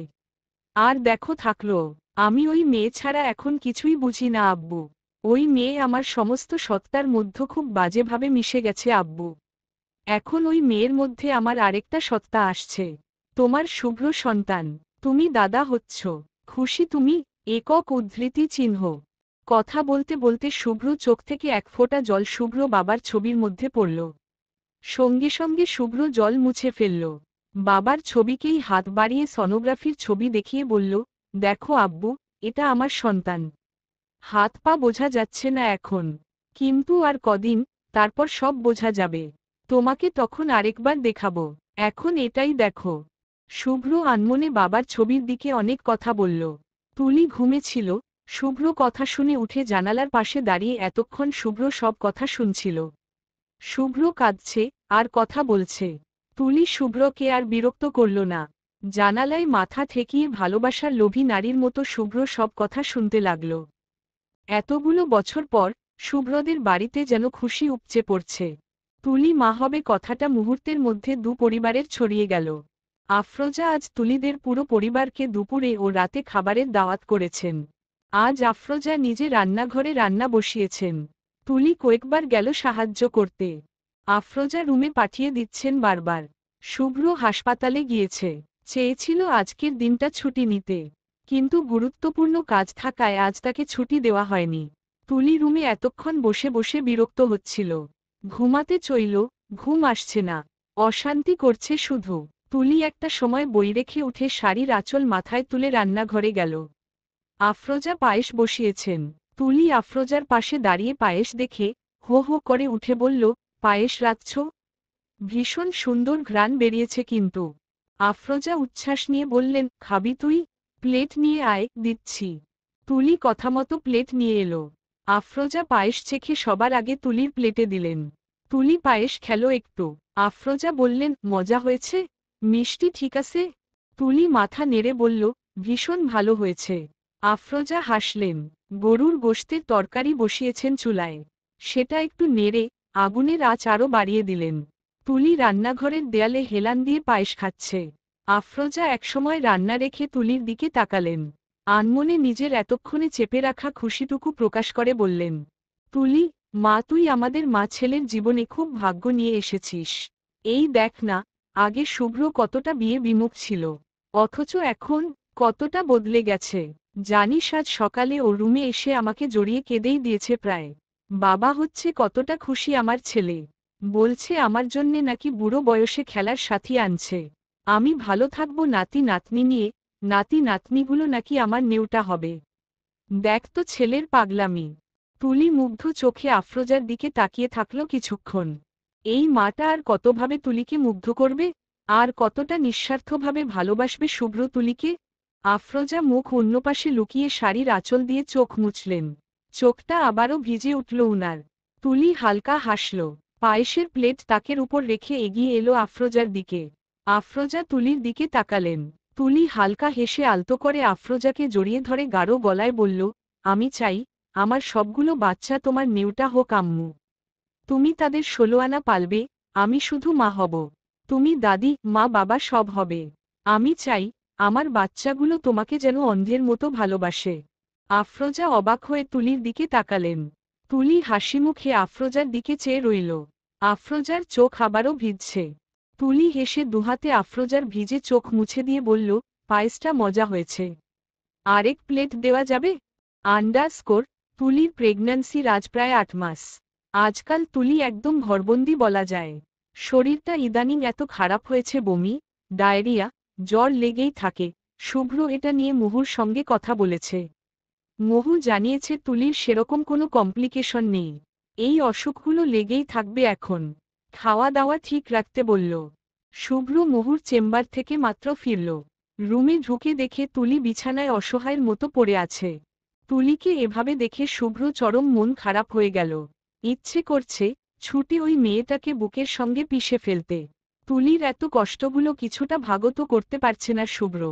আর দেখো থাকলো। আমি ওই মেয়ে ছাড়া এখন কিছুই বুঝি না আব্বু। ওই মেয়ে আমার সমস্ত সত্তার মধ্যে খুব বাজেভাবে মিশে গেছে আব্বু। এখন ওই মেয়ের মধ্যে আমার আরেকটা সত্তা আসছে। তোমার শুভ্র সন্তান। তুমি দাদা হচ্ছ। খুশি তুমি? একক উদ্ধৃতি চিহ্ন। কথা বলতে বলতে শুভ্র চোখ থেকে এক ফোঁটা জল শুভ্র বাবার ছবির মধ্যে পড়ল। সঙ্গে সঙ্গে শুভ্র জল মুছে ফেলল। বাবার ছবিকেই হাত বাড়িয়ে সনোগ্রাফির ছবি দেখিয়ে বলল, দেখো আব্বু, এটা আমার সন্তান। হাত পা বোঝা যাচ্ছে না এখন। কিন্তু আর কদিন, তারপর সব বোঝা যাবে। তোমাকে তখন আরেকবার দেখাবো। এখন এটাই দেখো। শুভ্র আনমনে বাবার ছবির দিকে অনেক কথা বলল। তুলি ঘুমেছিল। শুভ্র কথা শুনে উঠে জানালার পাশে দাঁড়িয়ে এতক্ষণ শুভ্র সব কথা শুনছিল। শুভ্র কাঁদছে, আর কথা বলছে। তুলি শুভ্রকে আর বিরক্ত করল না। জানালায় মাথা ঠেকিয়ে ভালোবাসার লোভী নারীর মতো শুভ্র সব কথা শুনতে লাগল। এতগুলো বছর পর শুভ্রদের বাড়িতে যেন খুশি উপচে পড়ছে। তুলি মা হবে কথাটা মুহূর্তের মধ্যে দু পরিবারের ছড়িয়ে গেল। আফরোজা আজ তুলিদের পুরো পরিবারকে দুপুরে ও রাতে খাবারের দাওয়াত করেছেন। আজ আফরোজা নিজে রান্নাঘরে রান্না বসিয়েছেন। তুলি কয়েকবার গেল সাহায্য করতে। আফরোজা রুমে পাঠিয়ে দিচ্ছেন বারবার। শুভ্র হাসপাতালে গিয়েছে। চেয়েছিল আজকের দিনটা ছুটি নিতে। কিন্তু গুরুত্বপূর্ণ কাজ থাকায় আজ তাকে ছুটি দেওয়া হয়নি। তুলি রুমে এতক্ষণ বসে বসে বিরক্ত হচ্ছিল। ঘুমাতে চইল, ঘুম আসছে না। অশান্তি করছে শুধু। তুলি একটা সময় বই রেখে উঠে শাড়ির আঁচল মাথায় তুলে রান্নাঘরে গেল। আফরোজা পায়েস বসিয়েছেন। তুলি আফরোজার পাশে দাঁড়িয়ে পায়েস দেখে হো হো করে উঠে বলল, পায়েস রাঁধছ? ভীষণ সুন্দর ঘ্রাণ বেরিয়েছে কিন্তু। আফরোজা উচ্ছ্বাস নিয়ে বললেন, খাবি তুই? প্লেট নিয়ে আয়, দিচ্ছি। তুলি কথামতো প্লেট নিয়ে এলো। আফরোজা পায়েস চেখে সবার আগে তুলির প্লেটে দিলেন। তুলি পায়েস খেলো একটু। আফরোজা বললেন, মজা হয়েছে? মিষ্টি ঠিক আছে? তুলি মাথা নেড়ে বলল, ভীষণ ভালো হয়েছে। আফরোজা হাসলেন। গরুর গোশতের তরকারি বসিয়েছেন চুলায়। সেটা একটু নেড়ে আগুনের আঁচ আরও বাড়িয়ে দিলেন। তুলি রান্নাঘরের দেয়ালে হেলান দিয়ে পায়েস খাচ্ছে। আফরোজা একসময় রান্না রেখে তুলির দিকে তাকালেন। আনমনে নিজের এতক্ষণে চেপে রাখা খুশিটুকু প্রকাশ করে বললেন, তুলি, মা তুই আমাদের মা ছেলের জীবনে খুব ভাগ্য নিয়ে এসেছিস। এই দেখ না, আগে শুভ্র কতটা বিয়ে বিমুখ ছিল। অথচ এখন কতটা বদলে গেছে। জানিস আজ সকালে ও রুমে এসে আমাকে জড়িয়ে কেঁদেই দিয়েছে প্রায়। বাবা হচ্ছে কতটা খুশি আমার ছেলে। বলছে আমার জন্যে নাকি বুড়ো বয়সে খেলার সাথী আনছে। আমি ভালো থাকবো নাতি নাতনি নিয়ে। নাতি নাতনিগুলো নাকি আমার নেউটা হবে। দেখ তো ছেলের পাগলামি। তুলি মুগ্ধ চোখে আফরোজার দিকে তাকিয়ে থাকল কিছুক্ষণ। এই মাটা আর কতভাবে তুলিকে মুগ্ধ করবে? আর কতটা নিঃস্বার্থভাবে ভালোবাসবে শুভ্র তুলিকে? আফরোজা মুখ অন্য পাশে লুকিয়ে শাড়ির আঁচল দিয়ে চোখ মুছলেন। চোখটা আবারও ভিজে উঠল উনার। তুলি হালকা হাসল। পায়েসের প্লেট তাকের উপর রেখে এগিয়ে এলো আফরোজার দিকে। আফরোজা তুলির দিকে তাকালেন। তুলি হালকা হেসে আলতো করে আফরোজাকে জড়িয়ে ধরে গাঢ় গলায় বলল, আমি চাই আমার সবগুলো বাচ্চা তোমার নেউটা হোক আম্মু। তুমি তাদের 16 আনা পালবে, আমি শুধু মা হব। তুমি দাদি মা বাবা সব হবে। আমি চাই আমার বাচ্চাগুলো তোমাকে যেন অন্ধের মতো ভালোবাসে। আফরোজা অবাক হয়ে তুলির দিকে তাকালেন। তুলি হাসিমুখে আফরোজার দিকে চেয়ে রইল। আফরোজার চোখ আবারও ভিজছে। তুলি হেসে দুহাতে আফরোজার ভিজে চোখ মুছে দিয়ে বলল, পায়েসটা মজা হয়েছে। আরেক প্লেট দেওয়া যাবে? আন্ডারস্কোর তুলির প্রেগন্যান্সির আজ প্রায় 8 মাস। আজকাল তুলি একদম ঘরবন্দি বলা যায়। শরীরটা ইদানিং এত খারাপ হয়েছে, বমি, ডায়রিয়া, জ্বর লেগেই থাকে। শুভ্র এটা নিয়ে মুহুর সঙ্গে কথা বলেছে। মহু জানিয়েছে তুলির সেরকম কোনো কমপ্লিকেশন নেই। এই অসুখগুলো লেগেই থাকবে এখন। খাওয়া দাওয়া ঠিক রাখতে বলল। শুভ্র মহুর চেম্বার থেকে মাত্র ফিরল। রুমে ঢুকে দেখে তুলি বিছানায় অসহায়ের মতো পড়ে আছে। তুলিকে এভাবে দেখে শুভ্র চরম মন খারাপ হয়ে গেল। ইচ্ছে করছে ছুটি ওই মেয়েটাকে বুকের সঙ্গে পিষে ফেলতে। তুলির এত কষ্টগুলো কিছুটা ভাগত করতে পারছে না শুভ্র।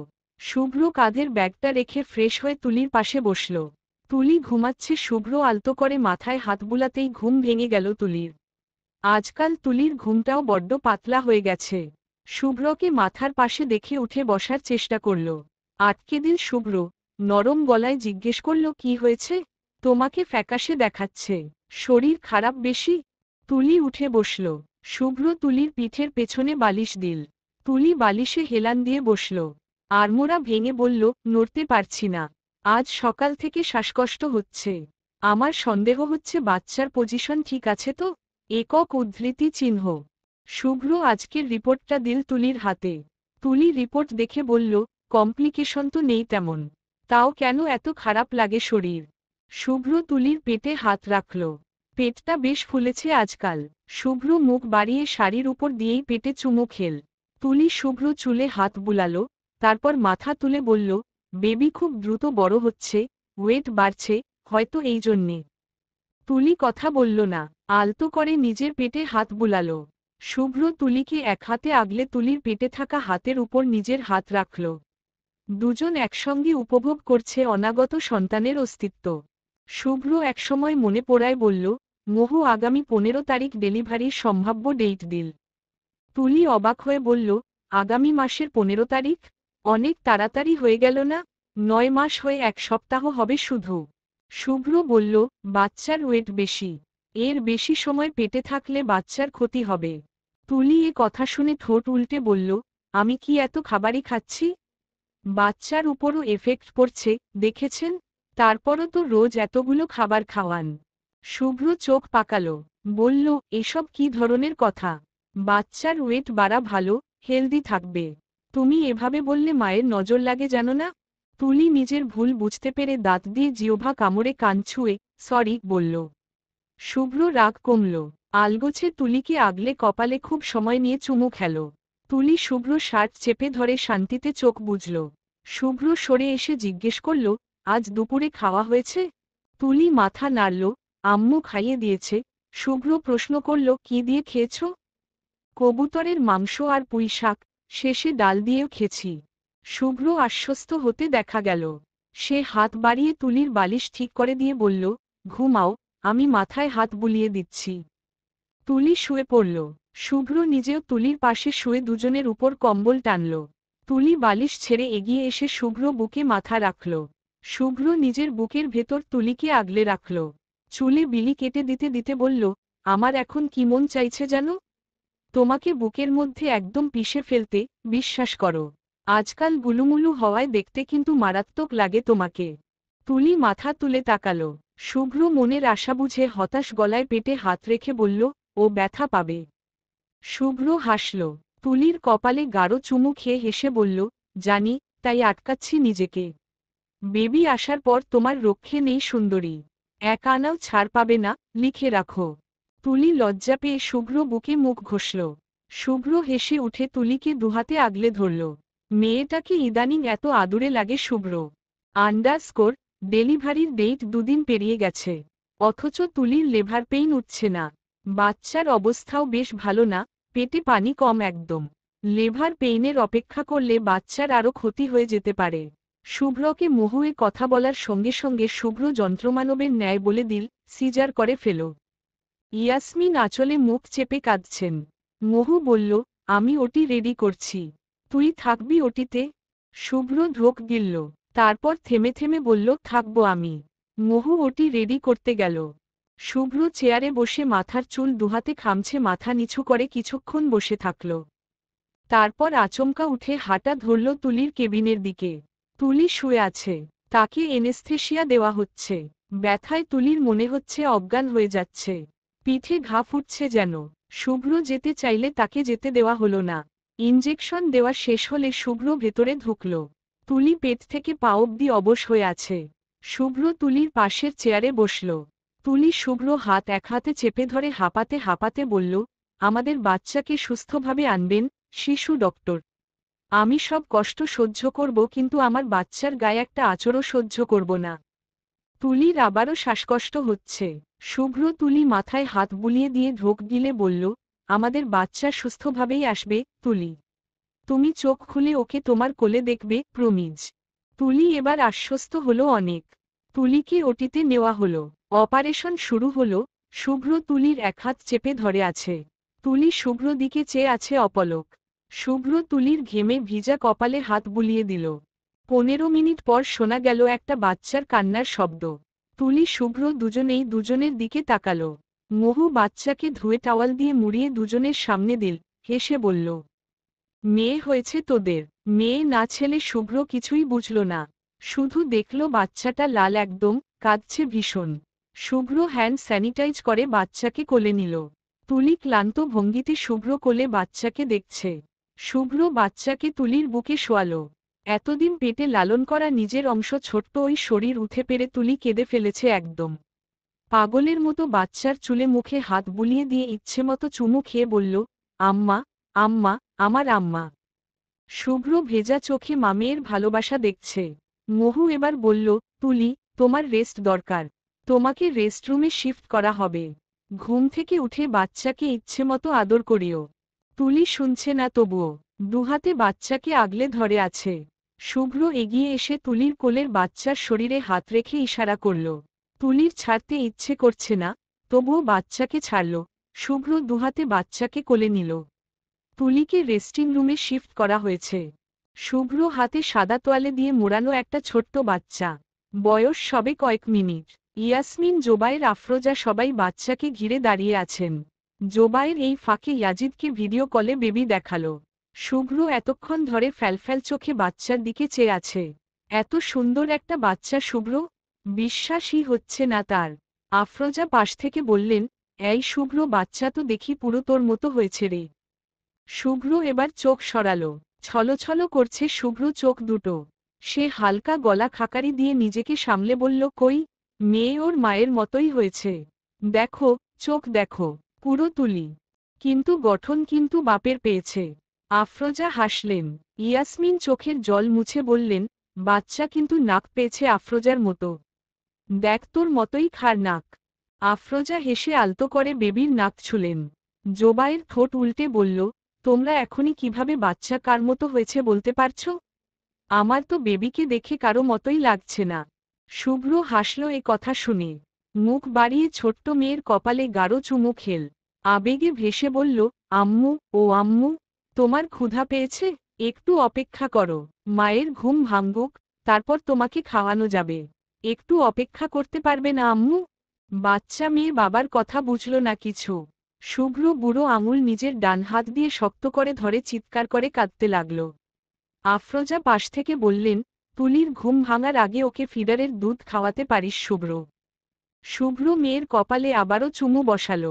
শুভ্র কাঁধের ব্যাগটা রেখে ফ্রেশ হয়ে তুলির পাশে বসল। তুলি ঘুমাচ্ছে, শুভ্র আলতো করে মাথায় হাত বুলাতেই ঘুম ভেঙে গেল তুলির। আজকাল তুলির ঘুমটাও বড্ড পাতলা হয়ে গেছে। শুভ্রকে মাথার পাশে দেখে উঠে বসার চেষ্টা করল। আটকে দিল শুভ্র। নরম গলায় জিজ্ঞেস করল, কি হয়েছে? তোমাকে ফ্যাকাশে দেখাচ্ছে। শরীর খারাপ বেশি? তুলি উঠে বসল। শুভ্র তুলির পিঠের পেছনে বালিশ দিল। তুলি বালিশে হেলান দিয়ে বসল। আড়মোড়া ভেঙে বলল, নড়তে পারছি না। আজ সকাল থেকে শ্বাসকষ্ট হচ্ছে। আমার সন্দেহ হচ্ছে বাচ্চার পজিশন ঠিক আছে তো? একক উদ্ধৃতি চিহ্ন। শুভ্র আজকের রিপোর্টটা দিল তুলির হাতে। তুলি রিপোর্ট দেখে বলল, কমপ্লিকেশন তো নেই তেমন। তাও কেন এত খারাপ লাগে শরীর? শুভ্র তুলির পেটে হাত রাখল। পেটটা বেশ ফুলেছে আজকাল। শুভ্র মুখ বাড়িয়ে শাড়ির উপর দিয়েই পেটে চুমু খেল। তুলি শুভ্র চুলে হাত বুলালো, তারপর মাথা তুলে বলল, বেবি খুব দ্রুত বড় হচ্ছে, ওয়েট বাড়ছে, হয়তো এই জন্যে। তুলি কথা বলল না, আলতো করে নিজের পেটে হাত বুলালো। শুভ্র তুলিকে এক হাতে আগলে তুলির পেটে থাকা হাতের উপর নিজের হাত রাখল। দুজন একসঙ্গে উপভোগ করছে অনাগত সন্তানের অস্তিত্ব। শুভ্র একসময় মনে পড়ায় বলল, মহু আগামী 15 তারিখ ডেলিভারির সম্ভাব্য ডেট দিল। তুলি অবাক হয়ে বলল, আগামী মাসের 15 তারিখ? অনেক তাড়াতাড়ি হয়ে গেল না? 9 মাস হয়ে 1 সপ্তাহ হবে শুধু। শুভ্র বলল, বাচ্চার ওয়েট বেশি। এর বেশি সময় পেটে থাকলে বাচ্চার ক্ষতি হবে। তুলি এ কথা শুনে ঠোঁট উল্টে বলল, আমি কি এত খাবারই খাচ্ছি? বাচ্চার উপরও এফেক্ট পড়ছে, দেখেছেন? তারপরও তো রোজ এতগুলো খাবার খাওয়ান। শুভ্র চোখ পাকালো, বলল, এসব কি ধরনের কথা? বাচ্চার ওয়েট বাড়া ভালো, হেলদি থাকবে। তুমি এভাবে বললে মায়ের নজর লাগে জানো না? তুলি নিজের ভুল বুঝতে পেরে দাঁত দিয়ে জিহ্বা কামড়ে কান ছুঁয়ে সরি বলল। শুভ্র রাগ কমল। আলগোছে তুলিকে আগলে কপালে খুব সময় নিয়ে চুমু খেল। তুলি শুভ্র শার্ট চেপে ধরে শান্তিতে চোখ বুঝল। শুভ্র সরে এসে জিজ্ঞেস করল, আজ দুপুরে খাওয়া হয়েছে? তুলি মাথা নাড়ল, আম্মু খাইয়ে দিয়েছে। শুভ্র প্রশ্ন করল, কি দিয়ে খেয়েছ? কবুতরের মাংস আর পুঁই শাক, শেষে ডাল দিয়েও খেয়েছি। শুভ্র আশ্বস্ত হতে দেখা গেল। সে হাত বাড়িয়ে তুলির বালিশ ঠিক করে দিয়ে বলল, ঘুমাও, আমি মাথায় হাত বুলিয়ে দিচ্ছি। তুলি শুয়ে পড়ল। শুভ্র নিজেও তুলির পাশে শুয়ে দুজনের উপর কম্বল টানল। তুলি বালিশ ছেড়ে এগিয়ে এসে শুভ্র বুকে মাথা রাখল। শুভ্র নিজের বুকের ভেতর তুলিকে আগলে রাখল। চুলে বিলি কেটে দিতে দিতে বলল, আমার এখন কি মন চাইছে জানো? তোমাকে বুকের মধ্যে একদম পিষে ফেলতে, বিশ্বাস করো। আজকাল গুলুমুলু হওয়ায় দেখতে কিন্তু মারাত্মক লাগে তোমাকে। তুলি মাথা তুলে তাকালো। শুভ্র মনের আশা বুঝে হতাশ গলায় পেটে হাত রেখে বলল, ও ব্যথা পাবে। শুভ্র হাসল। তুলির কপালে গাঢ় চুমু খেয়ে হেসে বলল, জানি, তাই আটকাচ্ছি নিজেকে। বেবি আসার পর তোমার রক্ষে নেই সুন্দরী। এক আনাও ছাড় পাবে না, লিখে রাখো। তুলি লজ্জা পেয়ে শুভ্র বুকে মুখ ঘষল। শুভ্র হেসে উঠে তুলিকে দুহাতে আগলে ধরল। মেয়েটাকে ইদানিং এত আদুরে লাগে শুভ্র। আন্ডারস্কোর ডেলিভারির ডেট 2 দিন পেরিয়ে গেছে। অথচ তুলির লেভার পেইন উঠছে না। বাচ্চার অবস্থাও বেশ ভালো না, পেটে পানি কম একদম। লেভার পেইনের অপেক্ষা করলে বাচ্চার আরও ক্ষতি হয়ে যেতে পারে। শুভ্রকে মহুয়ে কথা বলার সঙ্গে সঙ্গে শুভ্র যন্ত্রমানবের ন্যায় বলে দিল, সিজার করে ফেলো। ইয়াসমিন আঁচলে মুখ চেপে কাঁদছেন। মহু বলল, আমি ওটি রেডি করছি। তুই থাকবি ওটিতে? শুভ্র ঢোক গিলল। তারপর থেমে থেমে বলল, থাকবো আমি। মহু ওটি রেডি করতে গেল। শুভ্র চেয়ারে বসে মাথার চুল দুহাতে খামছে মাথা নিচু করে কিছুক্ষণ বসে থাকল। তারপর আচমকা উঠে হাঁটা ধরল তুলির কেবিনের দিকে। তুলি শুয়ে আছে, তাকে এনেস্থেশিয়া দেওয়া হচ্ছে। ব্যথায় তুলির মনে হচ্ছে অজ্ঞান হয়ে যাচ্ছে, পিঠে ঘা ফুটছে যেন। শুভ্র যেতে চাইলে তাকে যেতে দেওয়া হলো না। ইনজেকশন দেওয়া শেষ হলে শুভ্র ভেতরে ঢুকল। তুলি পেট থেকে পা অবধি অবশ হয়ে আছে। শুভ্র তুলির পাশের চেয়ারে বসল। তুলি শুভ্র হাত এক হাতে চেপে ধরে হাঁপাতে হাঁপাতে বলল, আমাদের বাচ্চাকে সুস্থভাবে আনবেন, শিশু ডক্টর। আমি সব কষ্ট সহ্য করব, কিন্তু আমার বাচ্চার গায়ে একটা আঁচড়ও সহ্য করব না। তুলির আবারও শ্বাসকষ্ট হচ্ছে। শুভ্র তুলি মাথায় হাত বুলিয়ে দিয়ে ঢোক গিলে বলল, আমাদের বাচ্চা সুস্থভাবেই আসবে, তুলি। তুমি চোখ খুলে ওকে তোমার কোলে দেখবে, প্রমিজ। তুলি এবার আশ্বস্ত হলো অনেক। তুলিকে ওটিতে নেওয়া হলো। অপারেশন শুরু হলো। শুভ্র তুলির এক হাত চেপে ধরে আছে। তুলি শুভ্র দিকে চেয়ে আছে অপলক। শুভ্র তুলির ঘেমে ভিজা কপালে হাত বুলিয়ে দিল। 15 মিনিট পর শোনা গেল একটা বাচ্চার কান্নার শব্দ। তুলি শুভ্র দুজনেই দুজনের দিকে তাকালো। মহু বাচ্চাকে ধুয়ে টাওয়াল দিয়ে মুড়িয়ে দুজনের সামনে দিল, হেসে বলল, মেয়ে হয়েছে তোদের। মেয়ে না ছেলে শুভ্র কিছুই বুঝল না। শুধু দেখল বাচ্চাটা লাল একদম, কাঁদছে ভীষণ। শুভ্র হ্যান্ড স্যানিটাইজ করে বাচ্চাকে কোলে নিল। তুলি ক্লান্ত ভঙ্গিতে শুভ্র কোলে বাচ্চাকে দেখছে। শুভ্র বাচ্চাকে তুলির বুকে শোয়ালো। এতদিন পেটে লালন করা নিজের অংশ ছোট্ট ওই শরীর উঠে পেরে তুলি কেঁদে ফেলেছে একদম। পাগলের মতো বাচ্চার চুলে মুখে হাত বুলিয়ে দিয়ে ইচ্ছেমতো চুমু খেয়ে বলল, আম্মা, আম্মা, আমার আম্মা। শুভ্র ভেজা চোখে মামের ভালোবাসা দেখছে। মহু এবার বলল, তুলি, তোমার রেস্ট দরকার। তোমাকে রেস্টরুমে শিফট করা হবে। ঘুম থেকে উঠে বাচ্চাকে ইচ্ছেমতো আদর করিও। তুলি শুনছে না তবুও দুহাতে বাচ্চাকে আগলে ধরে আছে। শুভ্র এগিয়ে এসে তুলির কোলের বাচ্চার শরীরে হাত রেখে ইশারা করল। তুলির ছাড়তে ইচ্ছে করছে না, তবুও বাচ্চাকে ছাড়ল। শুভ্র দুহাতে বাচ্চাকে কোলে নিল। তুলিকে রেস্টিং রুমে শিফট করা হয়েছে। শুভ্র হাতে সাদা তোয়ালে দিয়ে মোড়ানো একটা ছোট্ট বাচ্চা। বয়স সবে কয়েক মিনিট। ইয়াসমিন, জোবায়ের, আফরোজা সবাই বাচ্চাকে ঘিরে দাঁড়িয়ে আছেন। জোবায়ের এই ফাঁকে ইয়াজিদকে ভিডিও কলে বেবি দেখালো। শুভ্র এতক্ষণ ধরে ফ্যালফ্যাল চোখে বাচ্চার দিকে চেয়ে আছে। এত সুন্দর একটা বাচ্চা শুভ্র, বিশ্বাসই হচ্ছে না তার। আফরোজা পাশ থেকে বললেন, এই শুভ্র, বাচ্চা তো দেখি পুরো তোর মতো হয়েছে রে। শুভ্র এবার চোখ সরালো। ছলছল করছে শুভ্র চোখ দুটো। সে হালকা গলা খাকারি দিয়ে নিজেকে সামলে বলল, কই, মেয়ে ওর মায়ের মতোই হয়েছে। দেখো, চোখ দেখো, পুরো তুলি। কিন্তু গঠন কিন্তু বাপের পেয়েছে। আফরোজা হাসলেন। ইয়াসমিন চোখের জল মুছে বললেন, বাচ্চা কিন্তু নাক পেয়েছে আফরোজার মতো। দেখ, তোর মতোই খার নাক। আফরোজা হেসে আলতো করে বেবির নাক ছুলেন। জোবায়ের ঠোঁট উল্টে বলল, তোমরা এখনই কিভাবে বাচ্চা কার মতো হয়েছে বলতে পারছো? আমার তো বেবিকে দেখে কারো মতোই লাগছে না। শুভ্র হাসল এ কথা শুনে। মুখ বাড়িয়ে ছোট্ট মেয়ের কপালে গাঢ় চুমু খেল। আবেগে ভেসে বলল, আম্মু, ও আম্মু, তোমার ক্ষুধা পেয়েছে? একটু অপেক্ষা করো, মায়ের ঘুম ভাঙুক, তারপর তোমাকে খাওয়ানো যাবে। একটু অপেক্ষা করতে পারবে না আম্মু? বাচ্চা মেয়ে বাবার কথা বুঝল না কিছু। শুভ্র বুড়ো আঙুল নিজের ডান হাত দিয়ে শক্ত করে ধরে চিৎকার করে কাঁদতে লাগল। আফরোজা পাশ থেকে বললেন, তুলির ঘুম ভাঙার আগে ওকে ফিডারের দুধ খাওয়াতে পারিস শুভ্র। শুভ্র মেয়ের কপালে আবারও চুমু বসাল।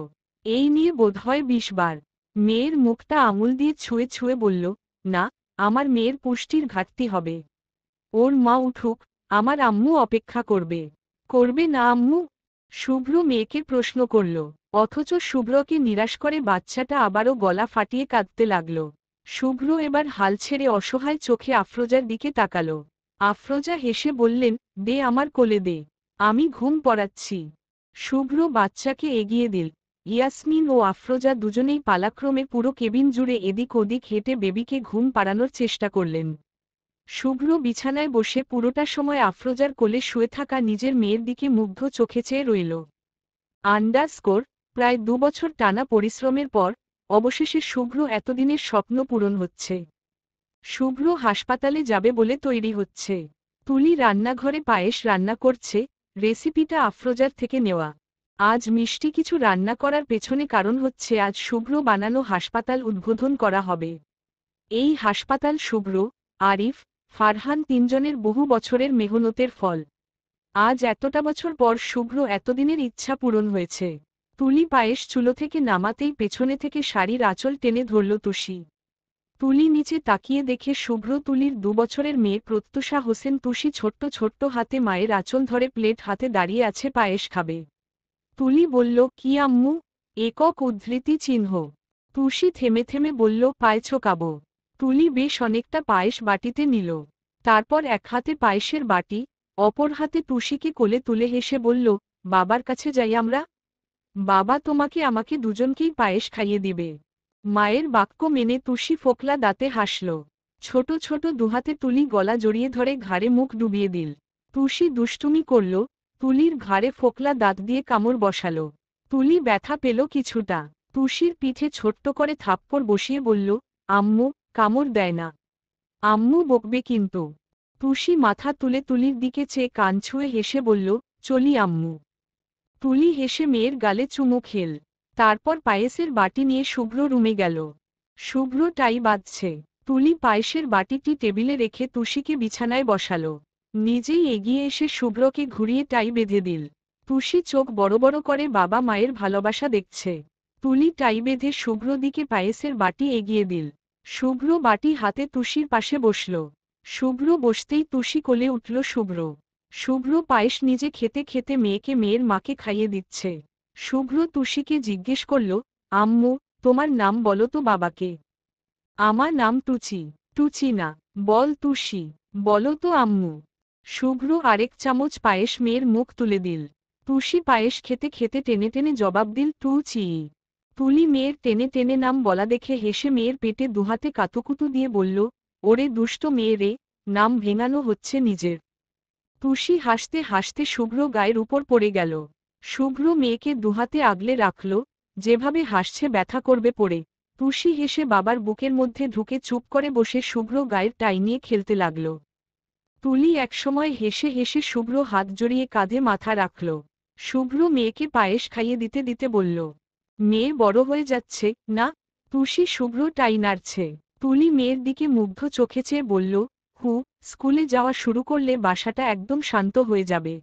এই নিয়ে বোধহয় 20 বার। মেয়ের মুখটা আঙুল দিয়ে ছুঁয়ে ছুঁয়ে বলল, না, আমার মেয়ের পুষ্টির ঘাটতি হবে। ওর মা উঠুক, আমার আম্মু অপেক্ষা করবে। করবে না আম্মু? শুভ্র মেয়েকে প্রশ্ন করল। অথচ শুভ্রকে নিরাশ করে বাচ্চাটা আবারও গলা ফাটিয়ে কাঁদতে লাগল। শুভ্র এবার হাল ছেড়ে অসহায় চোখে আফরোজার দিকে তাকালো। আফরোজা হেসে বললেন, দে আমার কোলে দে, আমি ঘুম পড়াচ্ছি। শুভ্র বাচ্চাকে এগিয়ে দিল। ইয়াসমিন ও আফরোজা দুজনেই পালাক্রমে পুরো কেবিন জুড়ে এদিক ওদিক হেঁটে বেবিকে ঘুম পাড়ানোর চেষ্টা করলেন। শুভ্র বিছানায় বসে পুরোটা সময় আফরোজার কোলে শুয়ে থাকা নিজের মেয়ের দিকে মুগ্ধ চোখে চেয়ে রইল। আন্ডারস্কোর প্রায় 2 বছর টানা পরিশ্রমের পর অবশেষে শুভ্র এতদিনের স্বপ্ন পূরণ হচ্ছে। শুভ্র হাসপাতালে যাবে বলে তৈরি হচ্ছে। তুলি রান্নাঘরে পায়েস রান্না করছে, রেসিপিটা আফরোজার থেকে নেওয়া। আজ মিষ্টি কিছু রান্না করার পেছনে কারণ হচ্ছে আজ শুভ্র বানানো হাসপাতাল উদ্বোধন করা হবে। এই হাসপাতাল শুভ্র, আরিফ, ফারহান তিনজনের বহু বছরের মেহনতের ফল। আজ এতটা বছর পর শুভ্র এতদিনের ইচ্ছা পূরণ হয়েছে। তুলি পায়েস চুলো থেকে নামাতেই পেছনে থেকে শাড়ির আঁচল টেনে ধরল তুষি। তুলি নিচে তাকিয়ে দেখে শুভ্র তুলির 2 বছরের মেয়ে প্রত্যুষা হোসেন। তুষি ছোট্ট ছোট্ট হাতে মায়ের আঁচল ধরে প্লেট হাতে দাঁড়িয়ে আছে, পায়েস খাবে। তুলি বলল, কি আম্মু? একক উদ্ধৃতি চিহ্ন। তুষি থেমে থেমে বলল, পায়েছ কাবো। তুলি বেশ অনেকটা পায়েস বাটিতে নিল। তারপর এক হাতে পায়েসের বাটি, অপর হাতে তুষিকে কোলে তুলে হেসে বলল, বাবার কাছে যাই আমরা। বাবা তোমাকে আমাকে দুজনকেই পায়েস খাইয়ে দিবে। মায়ের বাক্য মেনে তুষি ফোকলা দাঁতে হাসল। ছোট ছোট দুহাতে তুলি গলা জড়িয়ে ধরে ঘাড়ে মুখ ডুবিয়ে দিল। তুষি দুষ্টুমি করল, তুলির ঘাড়ে ফোকলা দাঁত দিয়ে কামড় বসাল। তুলি ব্যথা পেল কিছুটা। তুষির পিঠে ছোট্ট করে থাপ্পড় বসিয়ে বলল, আম্মু, কামড় দেয় না। আম্মু বকবে কিন্তু। তুষি মাথা তুলে তুলির দিকে চেয়ে কান ছুঁয়ে হেসে বলল, চলি আম্মু। তুলি হেসে মেয়ের গালে চুমু খেল। তারপর পায়েসের বাটি নিয়ে শুভ্র রুমে গেল। শুভ্র টাই বাঁধছে। তুলি পায়েসের বাটিটি টেবিলে রেখে তুষিকে বিছানায় বসাল। নিজেই এগিয়ে এসে শুভ্রকে ঘুরিয়ে টাই বেঁধে দিল। তুষি চোখ বড় বড় করে বাবা মায়ের ভালোবাসা দেখছে। তুলি টাই বেঁধে শুভ্র দিকে পায়েসের বাটি এগিয়ে দিল। শুভ্র বাটি হাতে তুষির পাশে বসল। শুভ্র বসতেই তুষি কোলে উঠল শুভ্র। শুভ্র পায়েস নিজে খেতে খেতে মেয়েকে মেয়ের মাকে খাইয়ে দিচ্ছে। শুভ্র তুষিকে জিজ্ঞেস করল, আম্মু, তোমার নাম বলো তো বাবাকে। আমার নাম টুচি। টুচি না, বল তুষি। বলো তো আম্মু। শুভ্র আরেক চামচ পায়েস মেয়ের মুখ তুলে দিল। তুষি পায়েস খেতে খেতে টেনে টেনে জবাব দিল, টুচি। তুলি মেয়ের টেনে টেনে নাম বলা দেখে হেসে মেয়ের পেটে দুহাতে কাতুকুতু দিয়ে বলল, ওরে দুষ্ট মেয়ে রে, নাম ভেঙানো হচ্ছে নিজের। তুষি হাসতে হাসতে শুভ্র গায়ের উপর পড়ে গেল। শুভ্র মেয়েকে দুহাতে আগলে রাখল, যেভাবে হাসছে ব্যথা করবে পড়ে। তুষি হেসে বাবার বুকের মধ্যে ঢুকে চুপ করে বসে শুভ্র গায়ের টাই নিয়ে খেলতে লাগল। তুলি একসময় হেসে হেসে শুভ্র হাত জড়িয়ে কাঁধে মাথা রাখল। শুভ্র মেয়েকে পায়েস খাইয়ে দিতে দিতে বলল, মেয়ে বড় হয়ে যাচ্ছে না? তুষি শুভ্র টাই নাড়ছে। তুলি মেয়ের দিকে মুগ্ধ চোখে চেয়ে বলল, স্কুলে যাওয়া শুরু করলে বাসাটা একদম শান্ত হয়ে যাবে।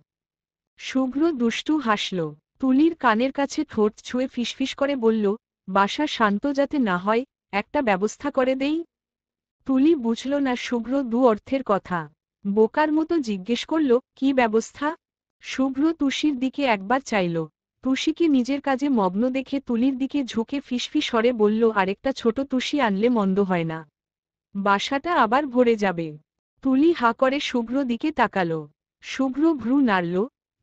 শুভ্র দুষ্টু হাসল। তুলির কানের কাছে ঠোঁট ছুঁয়ে ফিসফিস করে বলল, বাসা শান্ত যাতে না হয়, একটা ব্যবস্থা করে দেই। তুলি বুঝল না শুভ্র দু অর্থের কথা। বোকার মতো জিজ্ঞেস করল, কি ব্যবস্থা? শুভ্র তুষির দিকে একবার চাইল। তুষিকে নিজের কাজে মগ্ন দেখে তুলির দিকে ঝুঁকে ফিসফিস স্বরে বলল, আরেকটা ছোট তুষি আনলে মন্দ হয় না। বাসাটা আবার ভরে যাবে। তুলি হা করে শুভ্র দিকে তাকাল। শুভ্র ভ্রু নাড়ল।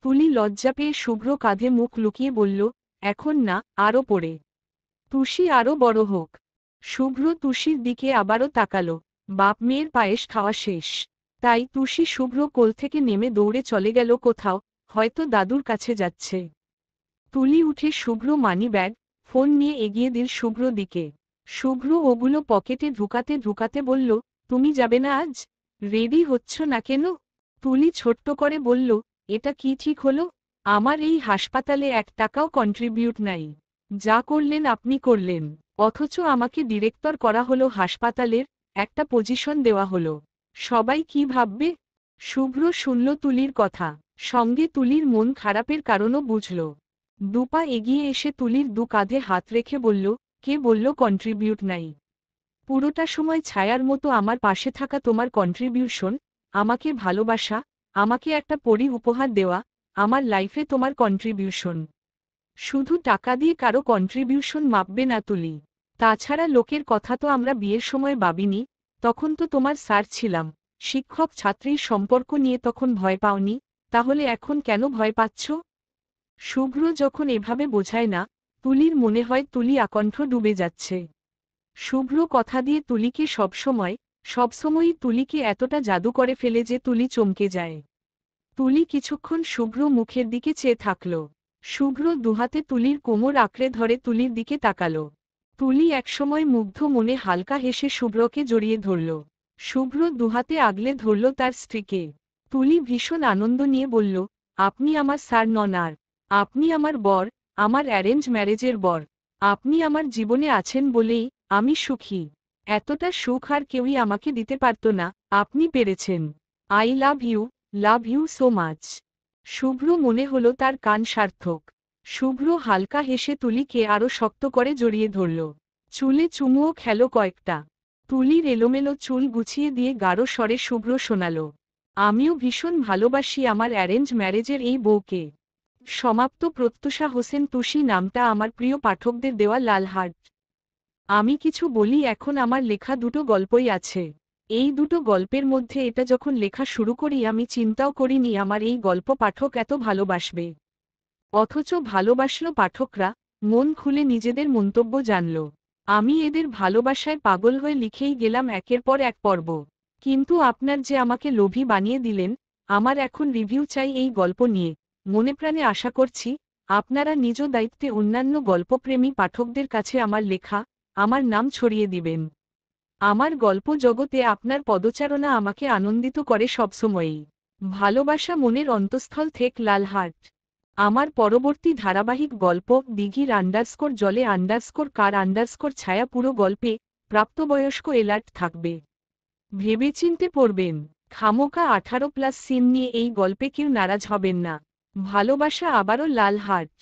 তুলি লজ্জা পেয়ে শুভ্র কাঁধে মুখ লুকিয়ে বলল, এখন না, আরও পড়ে। তুষি আরও বড় হোক। শুভ্র তুষির দিকে আবারও তাকাল। বাপ মেয়ের পায়েস খাওয়া শেষ। তাই তুষি শুভ্র কোল থেকে নেমে দৌড়ে চলে গেল কোথাও, হয়তো দাদুর কাছে যাচ্ছে। তুলি উঠে শুভ্র মানি ব্যাগ, ফোন নিয়ে এগিয়ে দিল শুভ্র দিকে। শুভ্র ওগুলো পকেটে ঢুকাতে ঢুকাতে বলল, তুমি যাবে না আজ? রেডি হচ্ছ না কেন? তুলি ছোট্ট করে বলল, এটা কি ঠিক হলো? আমার এই হাসপাতালে 1 টাকাও কন্ট্রিবিউট নাই। যা করলেন আপনি করলেন, অথচ আমাকে ডিরেক্টর করা হলো হাসপাতালের, একটা পজিশন দেওয়া হলো। সবাই কি ভাববে? শুভ্র শুনল তুলির কথা, সঙ্গে তুলির মন খারাপের কারণও বুঝল। দুপা এগিয়ে এসে তুলির দু কাঁধে হাত রেখে বলল, কে বলল কন্ট্রিবিউট নাই? পুরোটা সময় ছায়ার মতো আমার পাশে থাকা তোমার কন্ট্রিবিউশন, আমাকে ভালোবাসা, আমাকে একটা পরী উপহার দেওয়া, আমার লাইফে তোমার কন্ট্রিবিউশন। শুধু টাকা দিয়ে কারো কন্ট্রিবিউশন মাপবে না তুলি। তাছাড়া লোকের কথা তো আমরা বিয়ের সময় ভাবিনি, তখন তো তোমার স্যার ছিলাম। শিক্ষক ছাত্রীর সম্পর্ক নিয়ে তখন ভয় পাওনি, তাহলে এখন কেন ভয় পাচ্ছ? শুভ্র যখন এভাবে বোঝায় না, তুলির মনে হয় তুলি আকণ্ঠ ডুবে যাচ্ছে। শুভ্র কথা দিয়ে তুলিকে সবসময়ই তুলিকে এতটা জাদু করে ফেলে যে তুলি চমকে যায়। তুলি কিছুক্ষণ শুভ্র মুখের দিকে চেয়ে থাকল। শুভ্র দুহাতে তুলির কোমর আঁকড়ে ধরে তুলির দিকে তাকাল। তুলি একসময় মুগ্ধ মনে হালকা হেসে শুভ্রকে জড়িয়ে ধরল। শুভ্র দুহাতে আগলে ধরল তার স্ত্রীকে। তুলি ভীষণ আনন্দ নিয়ে বলল, আপনি আমার স্যার নন আর, আপনি আমার বর, আমার অ্যারেঞ্জ ম্যারেজের বর। আপনি আমার জীবনে আছেন বলেই আমি সুখী। এতটা সুখ আর কেউই আমাকে দিতে পারত না, আপনি পেরেছেন। I love you so much. Shubhra মনে হলো তার কান সার্থক। শুভ্র হালকা হেসে তুলিকে আরো শক্ত করে জড়িয়ে ধরল। চুলে চুমুও খেলো কয়েকটা। তুলির এলোমেলো চুল গুছিয়ে দিয়ে গাঢ় স্বরে শুভ্র শোনাল, আমিও ভীষণ ভালোবাসি আমার অ্যারেঞ্জ ম্যারেজের এই বউকে। সমাপ্ত। প্রত্যুষা হোসেন তুষি নামটা আমার প্রিয় পাঠকদের দেওয়া লাল হার্ট। আমি কিছু বলি, এখন আমার লেখা দুটো গল্পই আছে। এই দুটো গল্পের মধ্যে এটা যখন লেখা শুরু করি আমি চিন্তাও করিনি আমার এই গল্প পাঠক এত ভালোবাসবে। অথচ ভালোবাসল পাঠকরা, মন খুলে নিজেদের মন্তব্য জানল। আমি এদের ভালোবাসায় পাগল হয়ে লিখেই গেলাম একের পর এক পর্ব। কিন্তু আপনার যে আমাকে লোভী বানিয়ে দিলেন, আমার এখন রিভিউ চাই এই গল্প নিয়ে। মনে প্রাণে আশা করছি আপনারা নিজ দায়িত্বে অন্যান্য গল্পপ্রেমী পাঠকদের কাছে আমার লেখা, আমার নাম ছড়িয়ে দিবেন। আমার গল্প জগতে আপনার পদচারণা আমাকে আনন্দিত করে সবসময়ই। ভালোবাসা মনের অন্তঃস্থল থেকে লাল হার্ট। আমার পরবর্তী ধারাবাহিক গল্প দিঘির জলে কার ছায়া পুরো গল্পে প্রাপ্তবয়স্ক এলার্ট থাকবে। ভেবেচিন্তে পড়বেন। খামোকা 18+ সিন নিয়ে এই গল্পে কেউ নারাজ হবেন না। ভালোবাসা আবারও লাল হার্ট।